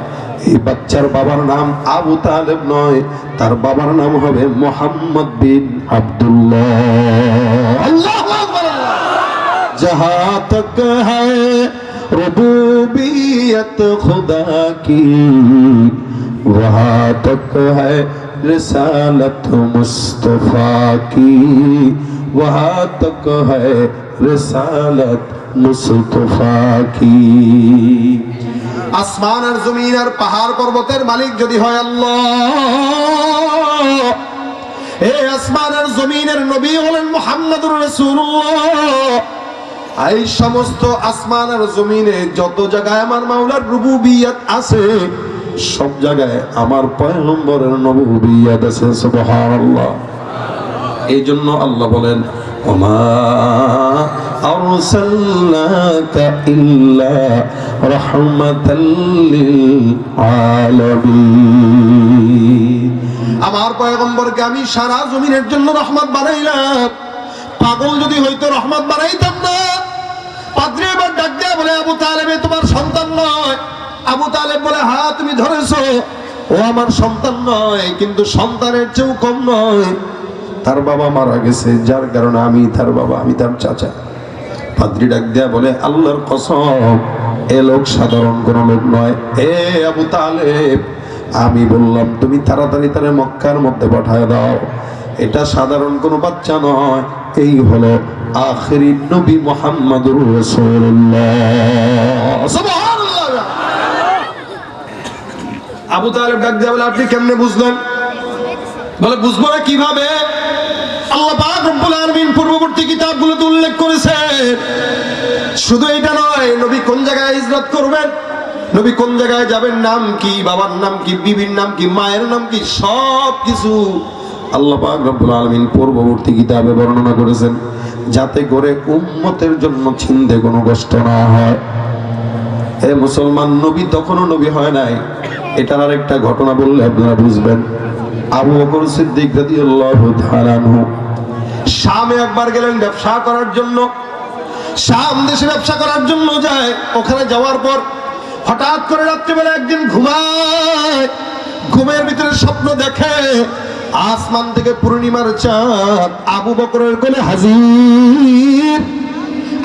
এই বাচ্চার বাবার নাম আবু তালেব নয়, তার বাবার নাম হবে মুহাম্মদ বিন আব্দুল্লাহ। আল্লাহু আকবার। जहाँ तक है रुबूबियत खुदा की, वहाँ तक है रिसालत मुस्तफा की, वहाँ तक है रिसालत मुस्तफा की। আসমান আর জমিন আর পাহাড় পর্বতের মালিক যদি হয় আল্লাহ, এই আসমান আর জমিনের নবী হলেন মুহাম্মদুর রাসূলুল্লাহ। এই সমস্ত আসমান আর জমিনে যত জায়গায় আমার মাওলার রুবুবিয়ত আছে, সব জায়গায় আমার পয়গম্বরের নবুবিয়ত আছে। সুবহানাল্লাহ। এই জন্য আল্লাহ বলেন ওমা আরসালনাকা ইল্লা রাহমাতাল লিল আলামিন। আমার পয়গম্বরকে আমি সারা জমিনের জন্য রহমত বানাইলাম। পাগল যদি হইতো রহমত বানাইতাম না। পাদ্রী এবার ডাক দেয়া বলে আবু তালেব তোমার সন্তান নয়। আবু তালেব বলে হ্যাঁ তুমি ধরেছো, ও আমার সন্তান নয়, কিন্তু সন্তানের চেয়েও কম নয়, তার বাবা মারা গেছে, যার কারণে আমি তার বাবা, আমি তার চাচা। পাদ্রী ডাক দেয়া বলে আল্লাহর কসম এ লোক সাধারণ কোন লোক নয়। এ আবু তালেব, আমি বললাম তুমি তাড়াতাড়ি তারে মক্কার মধ্যে পাঠায় দাও। এটা সাধারণ কোনো বাচ্চা নয়, এই হলো আখিরি নবী মুহাম্মদুর রাসূলুল্লাহ। সুবহানাল্লাহ। আবু তালেব ডাক দেয়া বলে আপনি কেমনে বুঝলেন? বলে বুঝবো না কিভাবে? আল্লাহ পাক রব্বুল আলামিন পূর্ববর্তী কিতাবগুলোতে উল্লেখ করেছেন। শুধু এটা নয়, নবী কোন জায়গায় হিজরত করবেন, নবী কোন জায়গায় যাবেন, নাম কি, বাবার নাম কি, বিবির নাম কি, মায়ের নাম কি, সব কিছু আল্লাহ পাক রব্বুল আলামিন পূর্ববর্তী কিতাবে বর্ণনা করেছেন, যাতে করে উম্মতের জন্য চিন্তে কোনো কষ্ট না হয়। এ মুসলমান, নবী তখনও নবী হয় নাই। এটার আরেকটা ঘটনা বললে আপনারা বুঝবেন। আবু বকর সিদ্দিক রাদিয়াল্লাহু তাআলা আনহু শামে একবার গেলেন ব্যবসা করার জন্য। শাম দেশে ব্যবসা করার জন্য যায়। ওখানে যাওয়ার পর হঠাৎ করে রাত্রিবেলা একদিন ঘুমায়। ঘুমের ভিতরে স্বপ্ন দেখে আসমান থেকে পূর্ণিমার চাঁদ আবু বকরের কোলে হাজির।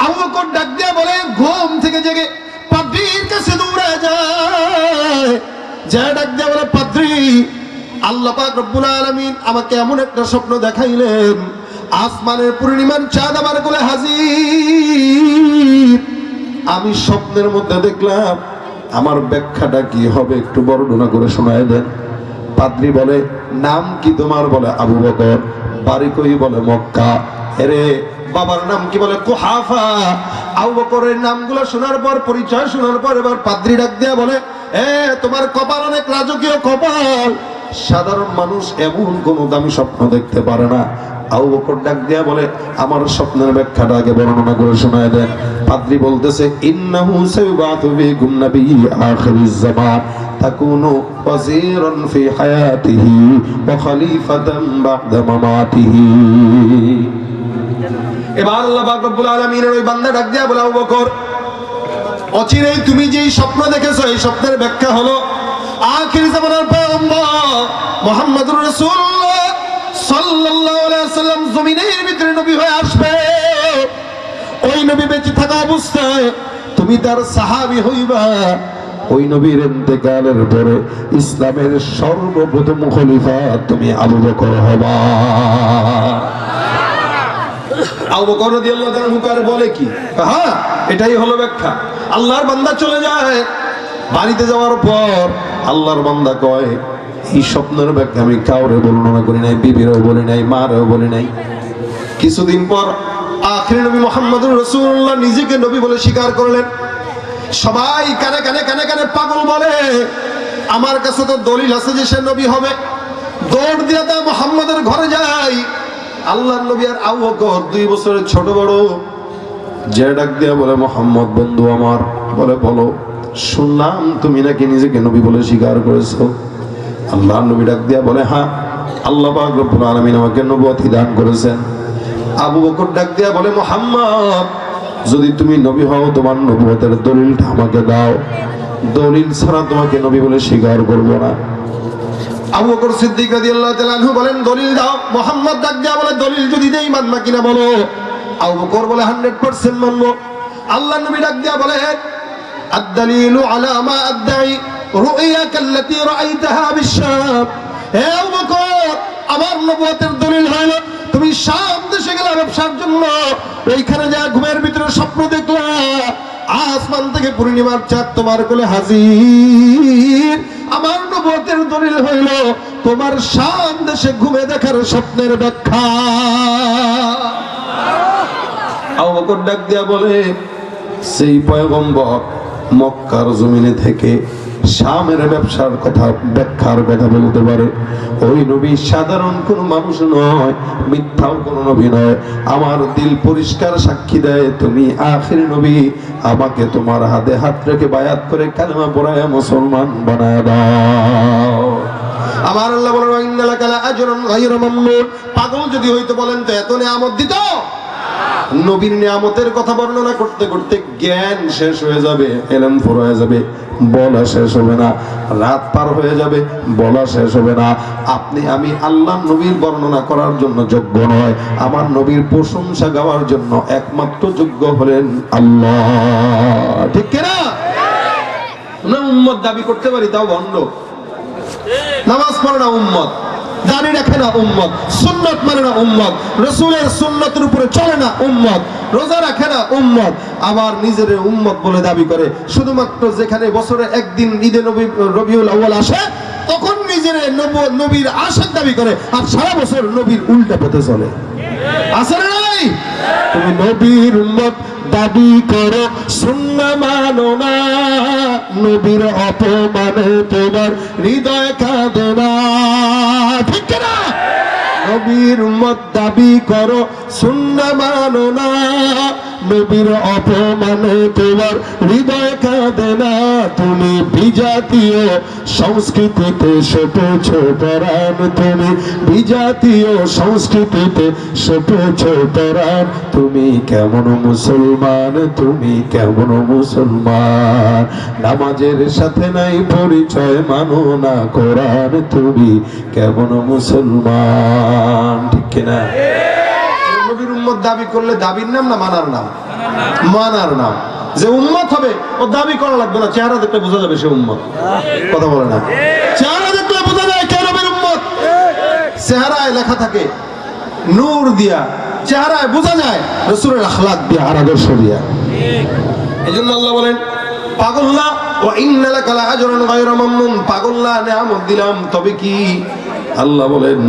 আবু বকর ডাক দিয়া বলে ঘুম থেকে জেগে পাদ্রীর কাছে দৌড়ে যায়। যা ডাক দিয়া বলে পাদ্রী, আল্লাহ পাক রব্বুল আলামিন আমাকে এমন একটা স্বপ্ন দেখাইলেন, আসমানের পূর্ণিমার চাঁদ আমার কোলে হাজির। আমি স্বপ্নের মধ্যে দেখলাম, আমার ব্যাখ্যাটা কি হবে একটু বর্ণনা করে শোনায় দেন। পাদ্রী বলে নাম কি তোমার? বলে আবু বকর। বাড়ি কই? বলে মক্কা। এরে বাবার নাম কি? বলে কুহাফা। আবু বকরের নামগুলো শোনার পর, পরিচয় শোনার পর এবার পাদ্রী ডাক দেয়া বলে তোমার কপাল অনেক রাজকীয় কপাল, সাধারণ মানুষ এমন কোন দামি স্বপ্ন দেখতে পারে না। আবু বকর ডাক দেয়া বলে আমার স্বপ্নের ব্যাখ্যাটা আগে বর্ণনা করে শোনায় দেন। পাদ্রী বলতেছে ইন্নাহু সায়বাতু বিকুম নাবিয়্যু আখিরিজ জামান তাকুনু ওয়াজিরান ফি হায়াতিহি ওয়া খলিফাতান বা'দা মামাতিহি। এবার আল্লাহ পাক রব্বুল আলামিনের ওই বান্দা ডাক দেয়া বলে আবু বকর, অচিরেই তুমি যেই স্বপ্ন দেখেছো এই স্বপ্নের ব্যাখ্যা হলো আখির জামানার পয়গম্বর মুহাম্মদুর রাসূলুল্লাহ সাল্লাল্লাহু আলাইহি ওয়াসাল্লাম জমিনের ভিতরে নবী হয়ে আসবে। ওই নবী বেঁচে থাকা অবস্থায় তুমি তার সাহাবী হইবা। ওই নবীর ইন্তেকালের পরে ইসলামের সর্বপ্রথম খলিফা তুমি আবু বকর হবা। আবু বকর রাদিয়াল্লাহু তাআলা হুকার বলে কি? হ্যাঁ, এটাই হলো ব্যাখ্যা। আল্লাহর বান্দা চলে যায়। বাড়িতে যাওয়ার পর আল্লাহর বান্দা কয় এই স্বপ্নের ব্যাখ্যা আমি কাউরে বর্ণনা করি নাই, বিবিরও বলি নাই, মারেও বলি নাই। কিছুদিন পর আখির নবী মুহাম্মদুর রাসূলুল্লাহ নিজেকে নবী বলে স্বীকার করলেন। সবাই কানে কানে কানে কানে পাগল বলে আমার কাছে তো দলিল আছে যে সে নবী হবে। দৌড় দিয়ে তা মুহাম্মদের ঘরে যায়। আল্লাহর নবী আর আবু বকর 2 বছরের ছোট বড়। যে ডাক দিয়া বলে মুহাম্মদ বন্ধু আমার, বলে বলো, শুনলাম তুমি নাকি নিজেকে নবী বলে স্বীকার করেছো। আল্লাহর নবী ডাক দিয়া বলে হ্যাঁ, আল্লাহ পাক রব্বুল আলামিন আমাকে নবুয়ত দান করেছেন। আবু বকর ডাক দিয়া বলে মুহাম্মদ, যদি তুমি নবী হও তোমার নবুয়তের দলিলটা আমাকে দাও, দলিল ছাড়া তোমাকে নবী বলে স্বীকার করব না। আবু বকর সিদ্দিক রাদিয়াল্লাহু তাআলা আনহু বলেন দলিল দাও। মুহাম্মদ ডাক দিয়া বলে দলিল যদি দেই মানবা কিনা বলো। আবু বকর বলে 100% মানবো। আল্লাহর নবী ডাক দিয়া বলে আদ-দালিলু আলা মা আদঈ রুইয়াকা আল্লাতী রাআইতাহা বিশ-শাম। হে আবু বকর, আমার নবুয়তের দলিল হলো তুমি শাম দেশে গেলে ব্যবসার জন্য, ওইখানে যা ঘুমের ভিতরে স্বপ্ন দেখলা আসমান থেকে পূর্ণিমার চাঁদ তোমার কোলে হাজির। আমার নবুয়তের দলিল হইল তোমার শাম দেশে ঘুমে দেখার স্বপ্নের ব্যাখ্যা। আবু বকর ডাক দিয়া বলে সেই পয়গম্বর মক্কার জমিনে থেকে শামের ব্যবসার কথা, ব্যাখ্যার কথা বলতে পারে। ওই নবী সাধারণ কোন মানুষ নয়, মিথ্যাও কোন নবী নয়। আমার দিল পরিষ্কার সাক্ষী দেয় তুমি আখির নবী। আমাকে তোমার হাতে হাত রেখে বায়াত করে কালেমা পড়ায় মুসলমান বানায় দাও। আমার আল্লাহ বলেন ইন্নালাকা লাআজরুন গায়রা মামনুন। পাগল যদি হইতে বলেন তো এত নিয়ামত দিত? নবীর নিয়ামতের কথা বর্ণনা করতে করতে জ্ঞান শেষ হয়ে যাবে, এলেম ফুর হয়ে যাবে, বলা শেষ হবে না, রাত পার হয়ে যাবে, বলা শেষ হবে না। আপনি আমি আল্লাহ নবীর বর্ণনা করার জন্য যোগ্য নয়, আমার নবীর প্রশংসা গাওয়ার জন্য একমাত্র যোগ্য হলেন আল্লাহ। ঠিক কিনা? না উম্মত দাবি করতে পারি, তাও ভণ্ড। নামাজ পড়ে না উম্মত, দাড়ি রাখে না উম্মত, সুন্নাত মানে না উম্মত, রাসূলের সুন্নাতের উপরে চলে না উম্মত, রোজা রাখে না উম্মত, আবার নিজের উম্মত বলে দাবি করে। শুধুমাত্র যেখানে বছরে একদিন ঈদে রবিউল আউয়াল আসে তখন নিজের নবীর আশিক দাবি করে, আর সারা বছর নবীর উল্টা পথে চলে। আছে না নাই? তুমি নবীর উম্মত দাবি করো, সুন্নাহ মানো না, নবীর অপমানে তোমার হৃদয় কাঁদে না। ঠিক না? নবীর উম্মত দাবি করো, সুন্নাহ মানো না, নবীর অপমানে তোমার হৃদয় কাঁদে না। তুমি বিজাতীয় সংস্কৃতিতে সপেছ পরাণ, তুমি বিজাতীয় সংস্কৃতিতে সপেছ পরাণ। তুমি কেমন মুসলমান, তুমি কেমন মুসলমান? নামাজের সাথে নাই পরিচয়, মানো না কোরআন, তুমি কেমন মুসলমান? ঠিক কিনা? নবীর উম্মত দাবি করলে দাবির নাম না মানার নাম? মানার নাম। যে উম্মত হবে ও দাবি করা লাগবে না, চেহারা দেখলে বোঝা যাবে সে উম্মত। কথা বলে না? চেহারা দেখলে বোঝা যায় কে নবীর উম্মত। চেহারায় লেখা থাকে নূর দিয়া, চেহারায় বোঝা যায় রাসূলের আখলাক দিয়া আর আদর্শ দিয়া। এজন্য আল্লাহ বলেন পাগল না, ওয়া ইন্নালাকা লাআজরুন গায়রা মামনুন। পাগল না, নিয়ামত দিলাম তবে কি? আল্লাহ বলেন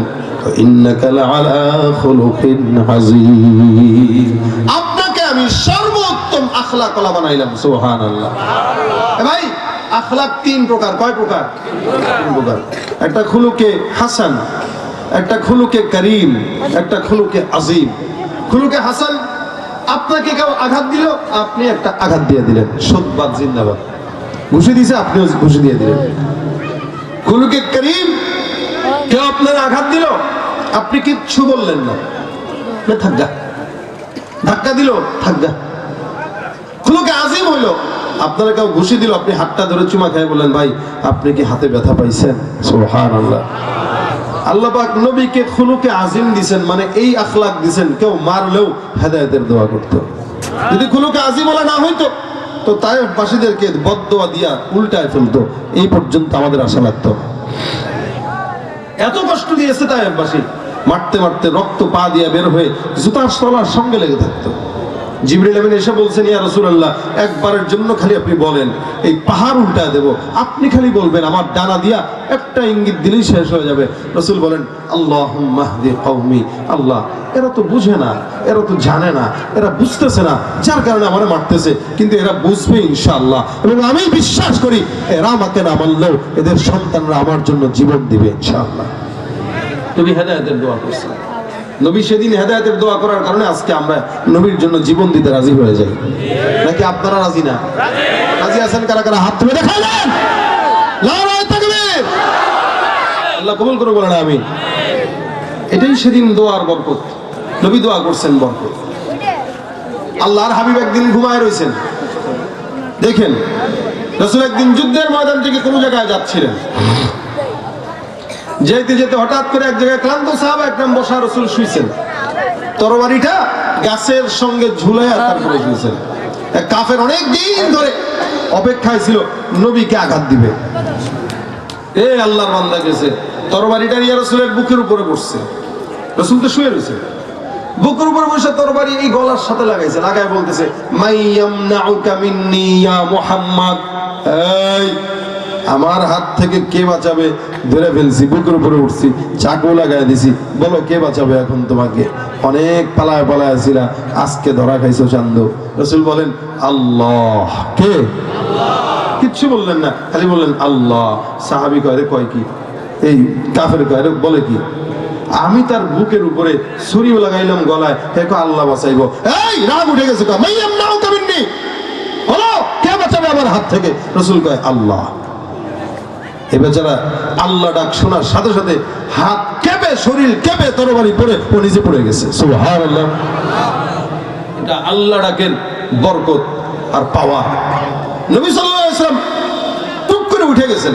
ইন্নাকা লাআলা খুলুকিন আযীম। আপনাকে আমি সর্বোত্তম আখলাক ওয়ালা বানাইলাম। সুবহানাল্লাহ। ভাই আখলাক তিন প্রকার। কয় প্রকার? তিন প্রকার। একটা খুলুকে হাসান, একটা খুলুকে করিম, একটা খুলুকে আযীম। খুলুকে হাসান, আপনাকে কেউ আঘাত দিল, আপনি একটা আঘাত দিয়ে দিলেন, সুদবাদ জিন্দাবাদ। ঘুষি দিয়েছে, আপনিও ঘুষি দিয়ে দিলেন। খুলুকে করিম, কেউ আপনার আঘাত দিল, আপনি কিচ্ছু বললেন না, থাকগা। ধাক্কা দিল, থাকগা। খুলুকে আযীম হইল, আপনারা কেউ ঘুষি দিল, আপনি হাতটা ধরে চুমা খেয়ে বললেন ভাই আপনি কি হাতে ব্যথা পাইছেন? সুবহানাল্লাহ। আল্লাহ পাক নবীকে খুলুকে আযীম দিবেন, মানে এই আখলাক দিবেন, কেউ মারলেও হেদায়েতের দোয়া করত। যদি খুলুকে আযীম ওলা না হইতো তো তায়েফবাসীদেরকে বদদোয়া দিয়া উল্টায় ফেলতো। এই পর্যন্ত আমাদের আশা লাগতো। এত কষ্ট দিয়েছে তায়েফবাসী, মারতে মারতে রক্ত পা দিয়ে বের হয়ে জুতার তলার সঙ্গে লেগে থাকতো। জিবরিল আমিন এসে বলছেন ইয়া রাসূলুল্লাহ, একবারের জন্য খালি আপনি বলেন এই পাহাড় উল্টায় দেব, আপনি খালি বলবেন, আমার ডানা দিয়া একটা ইঙ্গিত দিলেই শেষ হয়ে যাবে। রাসূল বলেন আল্লাহুম্মা হদি কওমি। আল্লাহ এরা তো বুঝে না, এরা তো জানে না, এরা বুঝতেছে না, যার কারণে আমারে মারতেছে, কিন্তু এরা বুঝবে ইনশাআল্লাহ। এবং আমি বিশ্বাস করি এরা আমাকে না মানলেও এদের সন্তানরা আমার জন্য জীবন দিবে ইনশাআল্লাহ। তুমি হেদায়েতের দোয়া করছো। নবী সেদিন হেদায়েতের দোয়া করার কারণে আজকে আমরা নবীর জন্য জীবন দিতে রাজি হয়ে যাই। নাকি আপনারা রাজি না? রাজি আছেন কারা কারা? হাত তুলে দেখালেন। নারায়ে তাকবীর। আল্লাহ কবুল করে বলেন আমিন। এটাই সেদিন দোয়ার বরকত। নবী দোয়া করছেন বরকত। আল্লাহর হাবিব একদিন ঘুমায় রয়েছেন, দেখেন রাসূল একদিন যুদ্ধের ময়দান থেকে কোন জায়গায় যাচ্ছিলেন, যেতে যেতে হঠাৎ করে এক জায়গায় ক্লান্ত সাহাবা একদম বসা, রাসূল শুইছেন, তরবারিটা গাছের সঙ্গে ঝুলাইয়া তারপরে শুইছেন। এক কাফের অনেক দিন ধরে অপেক্ষায় ছিল নবীকে আঘাত দিবে। এই আল্লাহর বান্দা গেছে, তরবারিটা নিয়ে রাসূলের বুকের উপরে বসছে। রাসূল তো শুয়ে রয়েছে, বুকের উপরে বসে তরবারি এই গলার সাথে লাগাইছে, লাগায় বলতেছে মাইয়ামনাউকা মিন্নি ইয়া মুহাম্মদ। এই আমার হাত থেকে কে বাঁচাবে? ধরে ফেলছি, বুকের উপরে উঠছি, চাকু লাগাই দিছি, বলো কে বাঁচাবে এখন তোমাকে? অনেক পালায় পালায় ছিলা, আজকে ধরা খাইছো চান্দ। রাসূল বলেন আল্লাহ। কে? আল্লাহ। কিচ্ছু বললেন না, খালি বললেন আল্লাহ। সাহাবী কয় রে কয় কি, এই কাফের কয় রে বলে কি? আমি তার বুকের উপরে ছুরিও লাগাইলাম গলায়, দেখো আল্লাহ বাঁচাইবো। এই রাগ উঠে গেছে, কয় মাইয়াম নাও কামিননি, বলো কে বাঁচাবে আমার হাত থেকে? রাসূল কয় আল্লাহ। এই বেচারা আল্লাহ ডাক শোনার সাথে সাথে হাত কেঁপে, শরীর কেঁপে, তরবারি পড়ে ও নিজে পড়ে গেছে। সুবহানাল্লাহ। এটা আল্লাহ ডাকের বরকত আর পাওয়ার। নবী সাল্লাল্লাহু আলাইহি ওয়াসাল্লাম টুক করে উঠে গেছেন,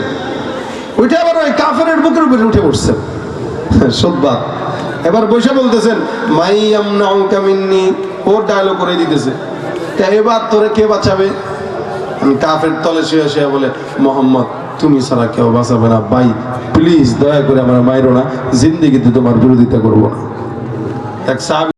উঠে আবার ওই কাফেরের বুকের উপরে উঠে পড়ছেন। সুবহান। এবার বসে বলতেছেন মাইয়াম নাউকা মিন্নি, ওর ডায়লগ করে দিতেছে, তা এবার তোরে কে বাঁচাবে? কাফের তলে শুয়ে শুয়ে বলে মোহাম্মদ তুমি ছাড়া কেউ বাঁচাবে না, ভাই প্লিজ দয়া করে আমার মাইরো না, জিন্দেগিতে তোমার বিরোধিতা করবো না। এক সাহাবী